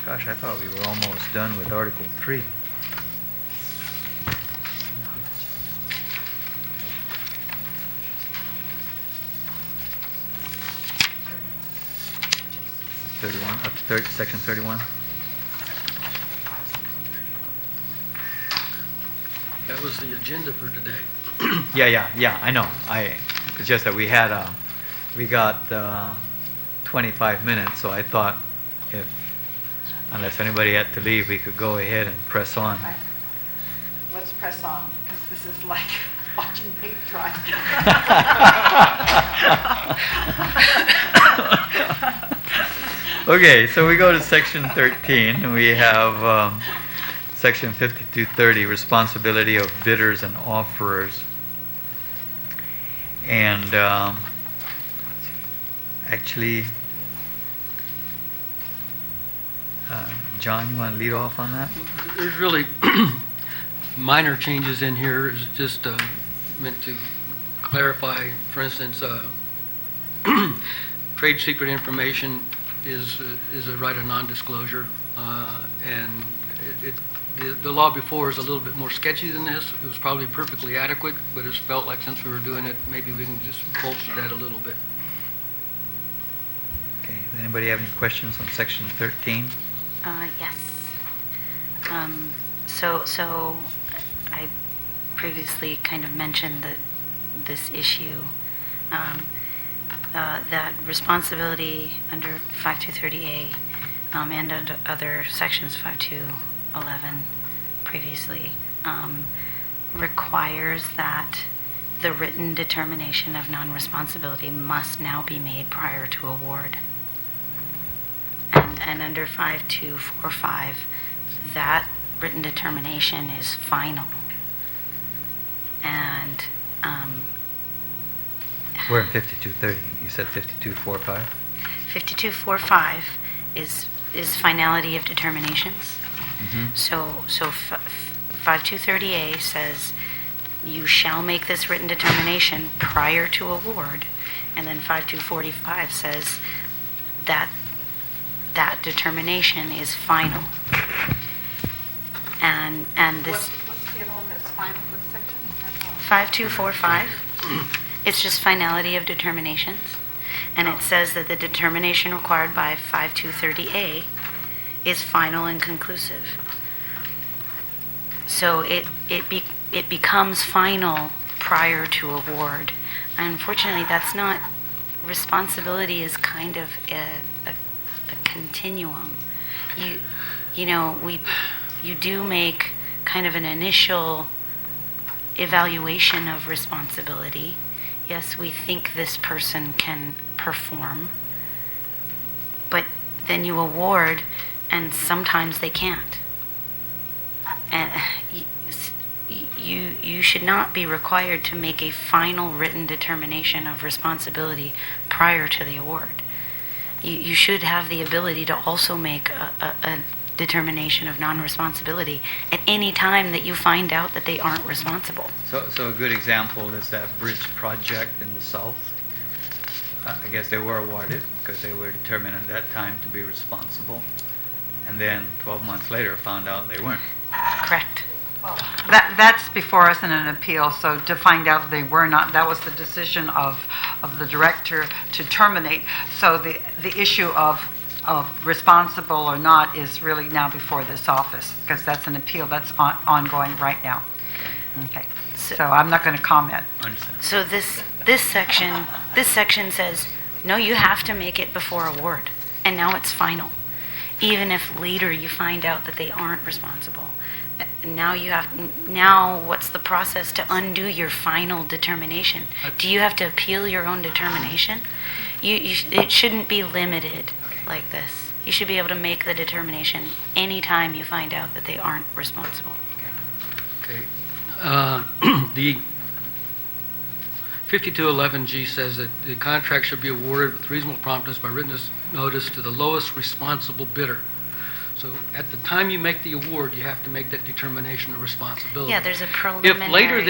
Speaker 1: Gosh, I thought we were almost done with Article 3. Section 31.
Speaker 2: That was the agenda for today.
Speaker 1: Yeah, I know. It's just that we got 25 minutes, so I thought unless anybody had to leave, we could go ahead and press on.
Speaker 5: Let's press on, because this is like watching paint dry.
Speaker 1: Okay, so we go to section 13, and we have section 5230, responsibility of bidders and offerers. And actually, John, you want to lead off on that?
Speaker 2: There's really minor changes in here. It's just meant to clarify, for instance, trade secret information is a right of non-disclosure, and the law before is a little bit more sketchy than this. It was probably perfectly adequate, but it's felt like since we were doing it, maybe we can just bolster that a little bit.
Speaker 1: Okay, does anybody have any questions on section 13?
Speaker 4: Yes. So I previously kind of mentioned that this issue, that responsibility under 5230A and under other sections 5211 previously requires that the written determination of non-responsibility must now be made prior to award. And under 5245, that written determination is final. And
Speaker 1: We're in 5230. You said 5245?
Speaker 4: 5245 is finality of determinations. So 5230A says you shall make this written determination prior to award, and then 5245 says that determination is final. And this
Speaker 5: What's the other one that's final? What section?
Speaker 4: 5245, it's just finality of determinations, and it says that the determination required by 5230A is final and conclusive. So it becomes final prior to award. Unfortunately, that's not, responsibility is kind of a continuum. You do make kind of an initial evaluation of responsibility. Yes, we think this person can perform, but then you award, and sometimes they can't. And you should not be required to make a final written determination of responsibility prior to the award. You should have the ability to also make a determination of non-responsibility at any time that you find out that they aren't responsible.
Speaker 1: So a good example is that bridge project in the south. I guess they were awarded because they were determined at that time to be responsible. And then 12 months later found out they weren't.
Speaker 4: Correct.
Speaker 5: That's before us in an appeal, so to find out they were not, that was the decision of the director to terminate. So the issue of responsible or not is really now before this office, because that's an appeal that's ongoing right now. Okay, so I'm not going to comment.
Speaker 1: Understand.
Speaker 4: So this section says, no, you have to make it before award, and now it's final. Even if later you find out that they aren't responsible. Now what's the process to undo your final determination? Do you have to appeal your own determination? It shouldn't be limited like this. You should be able to make the determination anytime you find out that they aren't responsible.
Speaker 2: Okay. The 5211G says that the contract should be awarded with reasonable promptness by written notice to the lowest responsible bidder. So at the time you make the award, you have to make that determination of responsibility.
Speaker 4: Yeah, there's a preliminary.
Speaker 2: If later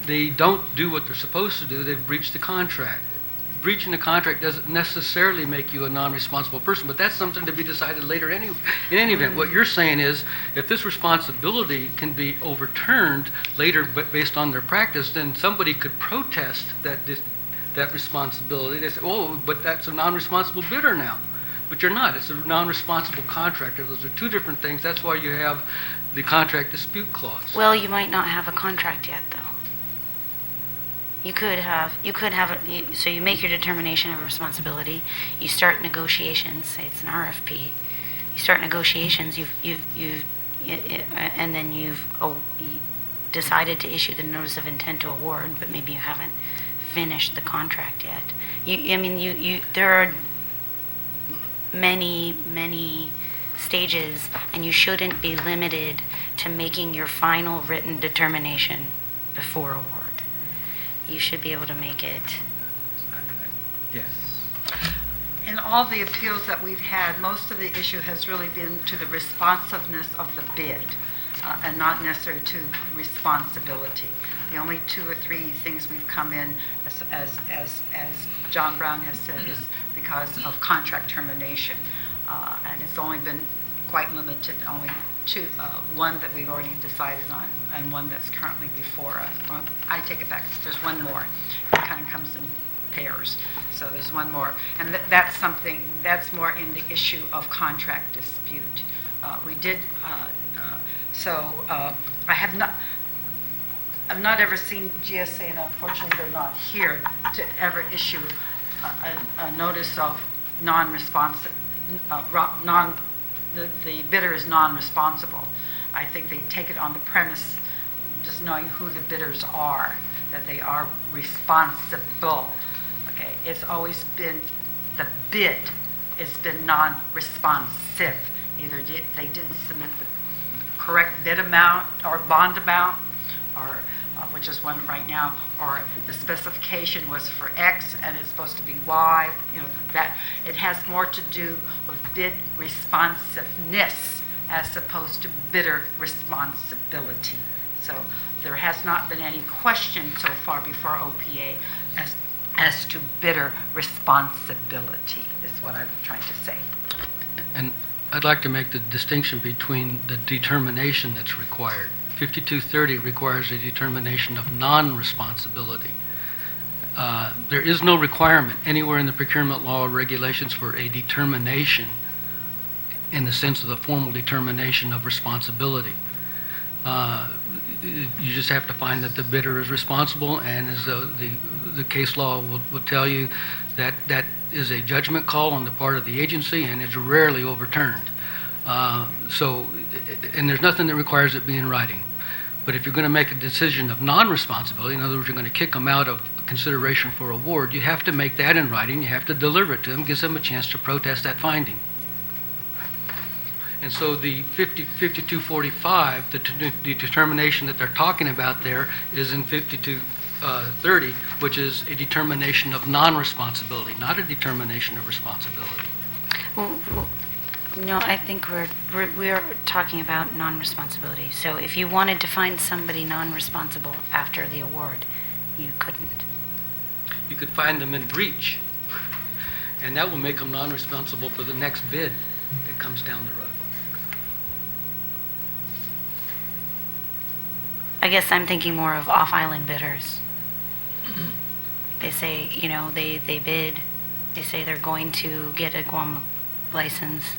Speaker 2: they don't do what they're supposed to do, they've breached the contract. Breaching the contract doesn't necessarily make you a non-responsible person, but that's something to be decided later in any event. What you're saying is, if this responsibility can be overturned later based on their practice, then somebody could protest that responsibility. They say, oh, but that's a non-responsible bidder now. But you're not. It's a non-responsible contractor. Those are two different things. That's why you have the contract dispute clause.
Speaker 4: Well, you might not have a contract yet, though. You could have so you make your determination of responsibility. You start negotiations. Say it's an RFP. You start negotiations. And then you've decided to issue the notice of intent to award, but maybe you haven't finished the contract yet. There are many stages, and you shouldn't be limited to making your final written determination before award. You should be able to make it.
Speaker 1: Yes.
Speaker 5: In all the appeals that we've had, most of the issue has really been to the responsiveness of the bid and not necessarily to responsibility. The only 2 or 3 things we've come in, as John Brown has said, is because of contract termination. And it's only been quite limited, only 2, one that we've already decided on and one that's currently before us. Well, I take it back, there's one more. It kind of comes in pairs. So there's one more. And that's something, that's more in the issue of contract dispute. I have not, I've not ever seen GSA, and unfortunately they're not here, to ever issue a notice of non-responsive, the bidder is non-responsible. I think they take it on the premise, just knowing who the bidders are, that they are responsible. Okay, it's always been, the bid has been non-responsive. Either they didn't submit the correct bid amount or bond amount, or which is one right now, or the specification was for X and it's supposed to be Y. You know, that it has more to do with bid responsiveness as opposed to bidder responsibility. So there has not been any question so far before OPA as to bidder responsibility, is what I'm trying to say.
Speaker 2: And I'd like to make the distinction between the determination that's required. 5230 requires a determination of non-responsibility. There is no requirement anywhere in the procurement law or regulations for a determination in the sense of the formal determination of responsibility. You just have to find that the bidder is responsible, and as the case law will tell you, that is a judgment call on the part of the agency, and it's rarely overturned. And there's nothing that requires it be in writing. But if you're going to make a decision of non-responsibility, in other words, you're going to kick them out of consideration for award, you have to make that in writing. You have to deliver it to them, gives them a chance to protest that finding. And so the 5245, the determination that they're talking about there is in 5230, which is a determination of non-responsibility, not a determination of responsibility.
Speaker 4: Well, no, I think we're talking about non-responsibility. So if you wanted to find somebody non-responsible after the award, you couldn't.
Speaker 2: You could find them in breach, and that will make them non-responsible for the next bid that comes down the road.
Speaker 4: I guess I'm thinking more of off-island bidders. They say, you know, they bid, they say they're going to get a Guam license.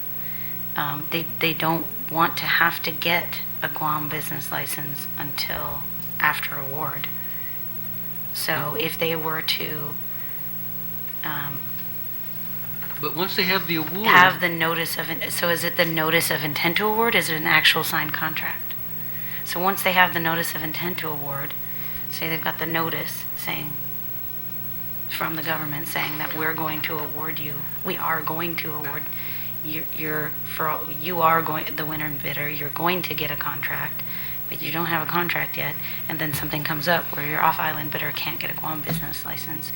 Speaker 4: They don't want to have to get a Guam business license until after award. So if they were to
Speaker 2: But once they have the award,
Speaker 4: have the notice of, so is it the notice of intent to award? Is it an actual signed contract? So once they have the notice of intent to award, say they've got the notice saying, from the government saying that we're going to award you, we are going to award you, you are going, the winner bidder, you're going to get a contract, but you don't have a contract yet, and then something comes up where your off-island bidder can't get a Guam business license.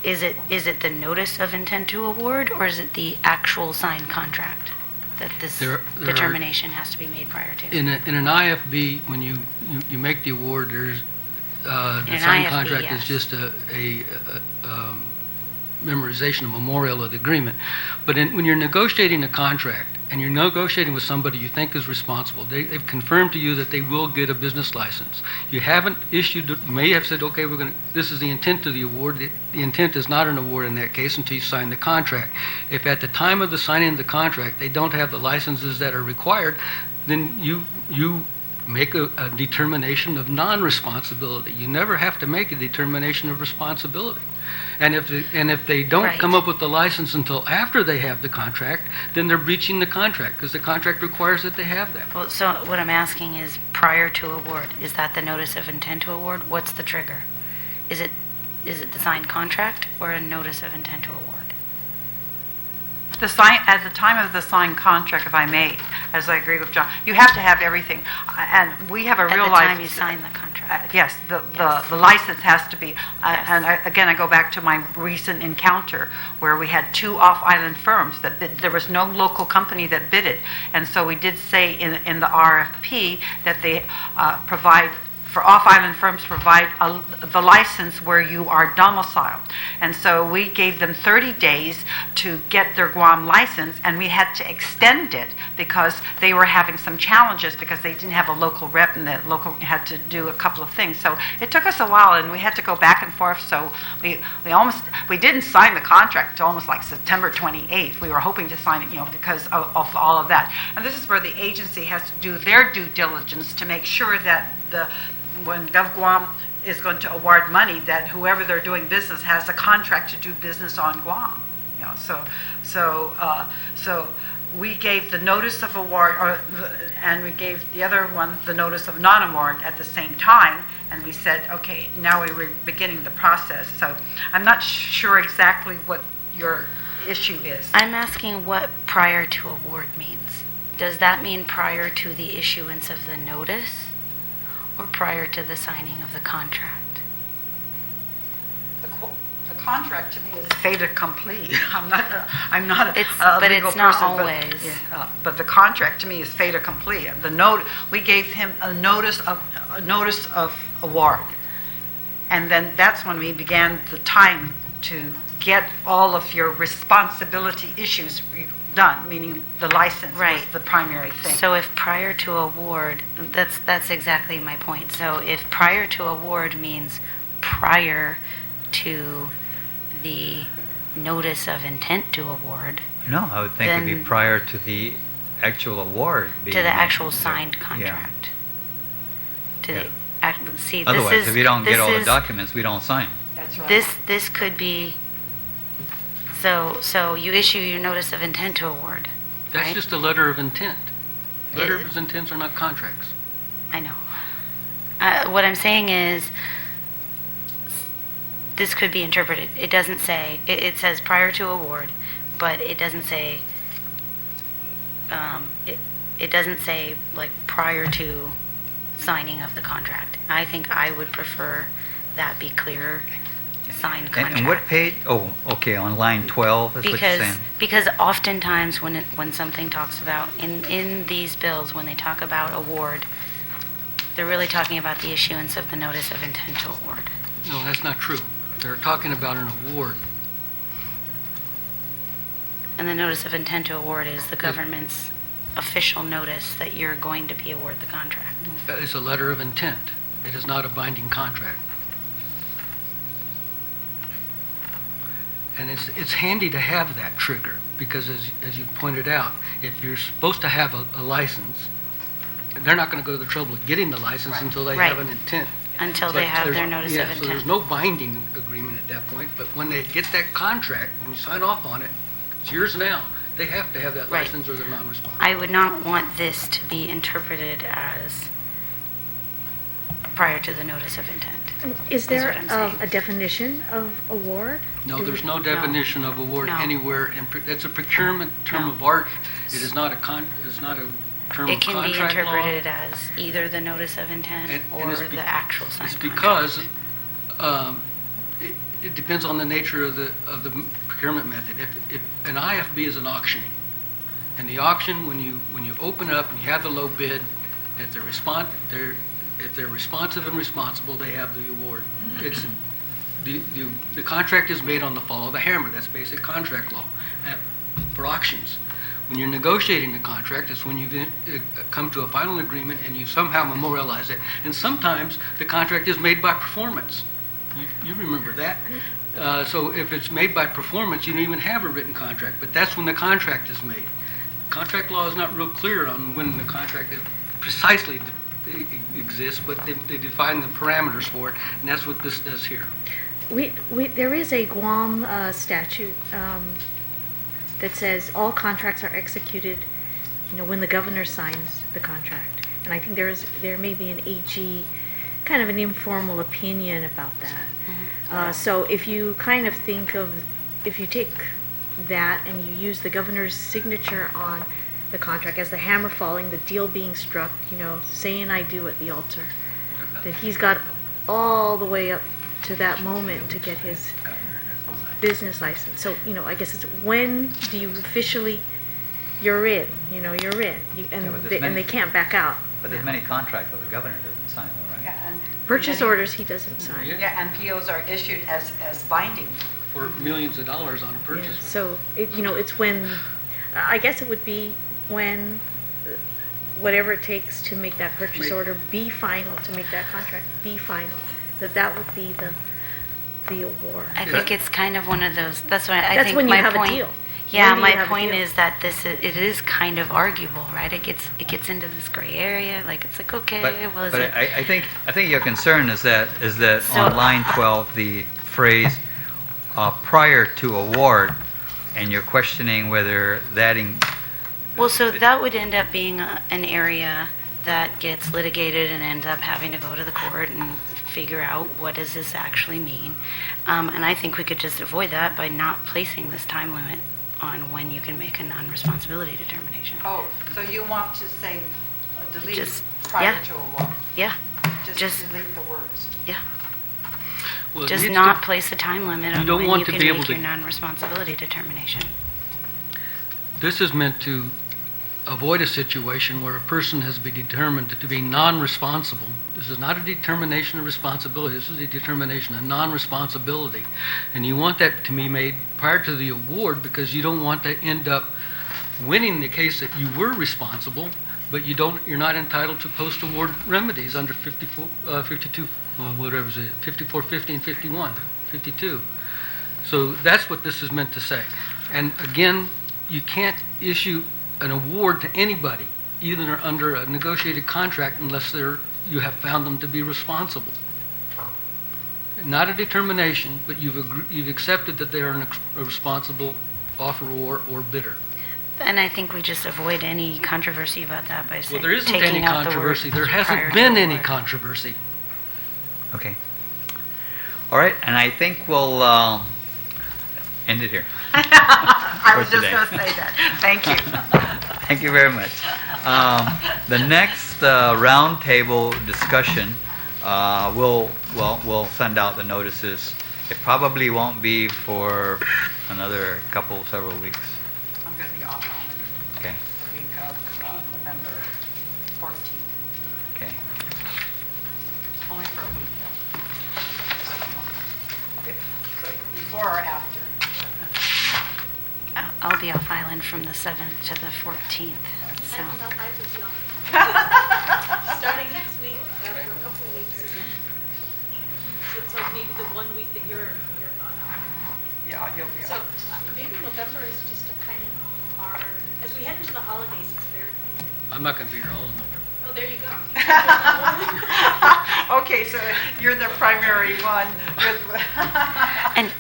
Speaker 4: Is it the notice of intent to award, or is it the actual signed contract that this determination has to be made prior to?
Speaker 2: in an IFB, when you make the award, there's the
Speaker 4: In an
Speaker 2: signed
Speaker 4: IFB,
Speaker 2: contract
Speaker 4: yes.
Speaker 2: is just a memorization, a memorial of the agreement. But when you're negotiating a contract and you're negotiating with somebody you think is responsible, they've confirmed to you that they will get a business license. You haven't issued, you may have said, okay, this is the intent of the award. The intent is not an award in that case until you sign the contract. If at the time of the signing of the contract they don't have the licenses that are required, then you make a determination of non-responsibility. You never have to make a determination of responsibility. And if they don't
Speaker 4: Right.
Speaker 2: come up with the license until after they have the contract, then they're breaching the contract because the contract requires that they have that.
Speaker 4: Well, so what I'm asking is, prior to award, is that the notice of intent to award? What's the trigger? Is it the signed contract or a notice of intent to award?
Speaker 5: At the time of the signed contract, if I may, as I agree with John, you have to have everything. And we have a
Speaker 4: At
Speaker 5: real
Speaker 4: the
Speaker 5: life.
Speaker 4: time you sign the contract.
Speaker 5: Yes,
Speaker 4: Yes.
Speaker 5: the license has to be.
Speaker 4: Yes.
Speaker 5: And again, I go back to my recent encounter where we had two off-island firms that bid. There was no local company that bid it. And so we did say in the RFP that they provide, for off-island firms, provide the license where you are domiciled. And so we gave them 30 days to get their Guam license, and we had to extend it because they were having some challenges because they didn't have a local rep, and the local had to do a couple of things. So it took us a while, and we had to go back and forth. So we didn't sign the contract until almost like September 28th. We were hoping to sign it, because of all of that. And this is where the agency has to do their due diligence to make sure that when GovGuam is going to award money, that whoever they're doing business has a contract to do business on Guam. So we gave the notice of award, and we gave the other one the notice of non-award at the same time, and we said, okay, now we're beginning the process. So I'm not sure exactly what your issue is.
Speaker 4: I'm asking what prior to award means. Does that mean prior to the issuance of the notice or prior to the signing of the contract?
Speaker 5: The contract to me is fait accompli. I'm not a
Speaker 4: But
Speaker 5: legal
Speaker 4: it's not
Speaker 5: person,
Speaker 4: always.
Speaker 5: but the contract to me is fait accompli. The note, we gave him a notice of award, and then that's when we began the time to get all of your responsibility issues done, meaning the license was
Speaker 4: Right.
Speaker 5: the primary thing.
Speaker 4: So if prior to award, that's exactly my point. So if prior to award means prior to the notice of intent to award,
Speaker 1: No, I would think it'd be
Speaker 4: Then-
Speaker 1: prior to the actual award.
Speaker 4: to the actual signed
Speaker 1: Yeah.
Speaker 4: contract. To
Speaker 1: Yeah.
Speaker 4: the see, this
Speaker 1: Otherwise,
Speaker 4: is
Speaker 1: if you don't get
Speaker 4: this
Speaker 1: all the
Speaker 4: is-
Speaker 1: documents, we don't sign.
Speaker 5: That's right.
Speaker 4: This could be, so you issue your notice of intent to award,
Speaker 2: That's
Speaker 4: right?
Speaker 2: just a letter of intent. Letter
Speaker 4: It-
Speaker 2: of intents are not contracts.
Speaker 4: I know. What I'm saying is, this could be interpreted. It doesn't say, it says prior to award, but it doesn't say, it doesn't say like prior to signing of the contract. I think I would prefer that be clearer, signed contract.
Speaker 1: And what page? Oh, okay, on line 12 is what you're saying.
Speaker 4: Because oftentimes when something talks about, in these bills, when they talk about award, they're really talking about the issuance of the notice of intent to award.
Speaker 2: No, that's not true. They're talking about an award.
Speaker 4: And the notice of intent to award is the government's official notice that you're going to be awarded the contract.
Speaker 2: It's a letter of intent. It is not a binding contract. And it's handy to have that trigger, because as you pointed out, if you're supposed to have a license, they're not going to go to the trouble of getting the license
Speaker 5: Right.
Speaker 2: until they
Speaker 4: Right.
Speaker 2: have an intent.
Speaker 4: Until
Speaker 2: So
Speaker 4: they have their
Speaker 2: there's-
Speaker 4: notice
Speaker 2: yeah,
Speaker 4: of
Speaker 2: So there's
Speaker 4: intent.
Speaker 2: no binding agreement at that point, but when they get that contract, when you sign off on it, it's yours now, they have to have that
Speaker 4: Right.
Speaker 2: license or they're non-responsible.
Speaker 4: I would not want this to be interpreted as prior to the notice of intent.
Speaker 7: Is there
Speaker 4: what I'm saying.
Speaker 7: a definition of award?
Speaker 2: No,
Speaker 7: Do
Speaker 2: there's
Speaker 7: we-
Speaker 2: no definition of award
Speaker 4: No.
Speaker 2: anywhere. It's a procurement term
Speaker 4: No.
Speaker 2: of art. It is not it's not a term
Speaker 4: It
Speaker 2: of
Speaker 4: can be
Speaker 2: contract law.
Speaker 4: interpreted as either the notice of intent
Speaker 2: And
Speaker 4: or
Speaker 2: it's be-
Speaker 4: the actual signed
Speaker 2: It's
Speaker 4: contract.
Speaker 2: because it depends on the nature of the procurement method. If an IFB is an auction, and the auction, when you open up and you have the low bid, if they're responsive and responsible, they have the award. It's the contract is made on the fall of the hammer. That's basic contract law for auctions. When you're negotiating the contract, it's when you come to a final agreement and you somehow memorialize it. And sometimes the contract is made by performance. You remember that. So if it's made by performance, you don't even have a written contract. But that's when the contract is made. Contract law is not real clear on when the contract is precisely exists, but they define the parameters for it, and that's what this does here.
Speaker 7: There is a Guam statute that says all contracts are executed, when the governor signs the contract. And I think there may be an AG, kind of an informal opinion about that. So if you kind of think of, if you take that and you use the governor's signature on the contract as the hammer falling, the deal being struck, saying I do at the altar, then he's got all the way up to that moment to get his business license. So, I guess it's when do you officially, you're in, you're in. And they can't back out.
Speaker 1: But there's many contracts that the governor doesn't sign though, right?
Speaker 5: Yeah, and
Speaker 7: Purchase
Speaker 5: many-
Speaker 7: orders he doesn't sign.
Speaker 5: Yeah, and POs are issued as binding.
Speaker 2: For millions of dollars on a
Speaker 7: Yeah,
Speaker 2: purchase order.
Speaker 7: so, it's when, I guess it would be when, whatever it takes to make that purchase order be final, to make that contract be final, that would be the award.
Speaker 4: I think it's kind of one of those, that's what I
Speaker 7: That's
Speaker 4: think
Speaker 7: when you
Speaker 4: my
Speaker 7: have a
Speaker 4: point.
Speaker 7: deal.
Speaker 4: Yeah,
Speaker 7: Maybe you
Speaker 4: my
Speaker 7: have a
Speaker 4: point
Speaker 7: deal.
Speaker 4: is that it is kind of arguable, right? It gets into this gray area. Like it's like okay, well, is
Speaker 1: but
Speaker 4: it?
Speaker 1: I think your concern is that
Speaker 4: So-
Speaker 1: on line 12 the phrase prior to award, and you're questioning whether that
Speaker 4: Well, so that would end up being an area that gets litigated and ends up having to go to the court and figure out what does this actually mean. And I think we could just avoid that by not placing this time limit on when you can make a non-responsibility determination.
Speaker 5: Oh, so you want to say delete
Speaker 4: Just-
Speaker 5: prior
Speaker 4: yeah.
Speaker 5: to award?
Speaker 4: Yeah,
Speaker 5: Just
Speaker 4: Just-
Speaker 5: delete the words.
Speaker 4: yeah.
Speaker 2: Well, it
Speaker 4: Just
Speaker 2: needs
Speaker 4: not
Speaker 2: to-
Speaker 4: place a time limit
Speaker 2: You
Speaker 4: on
Speaker 2: don't
Speaker 4: when
Speaker 2: want
Speaker 4: you
Speaker 2: to
Speaker 4: can
Speaker 2: be able
Speaker 4: make
Speaker 2: to-
Speaker 4: your non-responsibility determination.
Speaker 2: This is meant to avoid a situation where a person has been determined to be non-responsible. This is not a determination of responsibility. This is a determination of non-responsibility. And you want that to be made prior to the award because you don't want to end up winning the case that you were responsible, but you're not entitled to post-award remedies under 52, whatever it is, 54, 50, and 51, 52. So that's what this is meant to say. And again, you can't issue an award to anybody, either under a negotiated contract, unless you have found them to be responsible. Not a determination, but you've accepted that they are a responsible offeror or bidder.
Speaker 4: And I think we just avoid any controversy about that by
Speaker 2: Well,
Speaker 4: saying,
Speaker 2: there isn't
Speaker 4: taking
Speaker 2: any
Speaker 4: out the word
Speaker 2: controversy. There
Speaker 4: prior
Speaker 2: hasn't
Speaker 4: to
Speaker 2: been any
Speaker 4: award.
Speaker 2: controversy.
Speaker 1: Okay. All right, and I think we'll end it here.
Speaker 5: I was
Speaker 1: For
Speaker 5: just
Speaker 1: today.
Speaker 5: going to say that. Thank you.
Speaker 1: Thank you very much. The next roundtable discussion, we'll send out the notices. It probably won't be for another several weeks.
Speaker 5: I'm going to be off on
Speaker 1: Okay.
Speaker 5: the week of November 14th,
Speaker 1: Okay.
Speaker 5: only for a week though. Okay, so before or after?
Speaker 4: I'll be off island from the 7th to the 14th. So,
Speaker 8: Starting next week, for a couple of weeks. So it's like maybe the 1 week that you're gone out.
Speaker 5: Yeah, you'll be
Speaker 8: So
Speaker 5: off.
Speaker 8: maybe November is just a kind of hard, as we head into the holidays, it's very,
Speaker 2: I'm not going to be here all of November.
Speaker 8: oh, there you go.
Speaker 5: Okay, so you're the primary one with.
Speaker 4: And-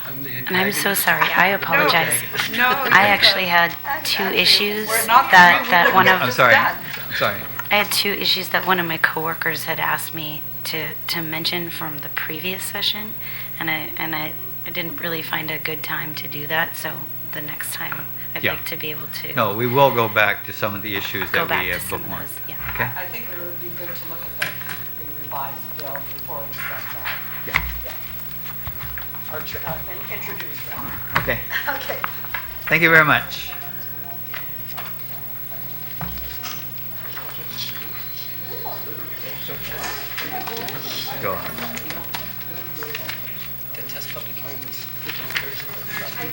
Speaker 2: I'm the
Speaker 4: and I'm so
Speaker 2: antagonist.
Speaker 4: sorry. I apologize.
Speaker 5: No.
Speaker 4: I actually had two issues
Speaker 5: We're not-
Speaker 4: that one of
Speaker 1: I'm sorry. I'm sorry.
Speaker 4: I had two issues that one of my coworkers had asked me to mention from the previous session, and I didn't really find a good time to do that. So the next time, I'd
Speaker 1: Yeah.
Speaker 4: like to be able to
Speaker 1: No, we will go back to some of the issues
Speaker 4: go
Speaker 1: that
Speaker 4: back
Speaker 1: we
Speaker 4: to
Speaker 1: have
Speaker 4: some of
Speaker 1: bookmarked.
Speaker 4: those. Yeah.
Speaker 1: Okay?
Speaker 5: I think it would be good to look at the revised bill before we start that.
Speaker 1: Yeah.
Speaker 5: Or and introduce them.
Speaker 1: Okay.
Speaker 5: Okay.
Speaker 1: Thank you very much. Go on.
Speaker 9: The test public hearing was Thursday.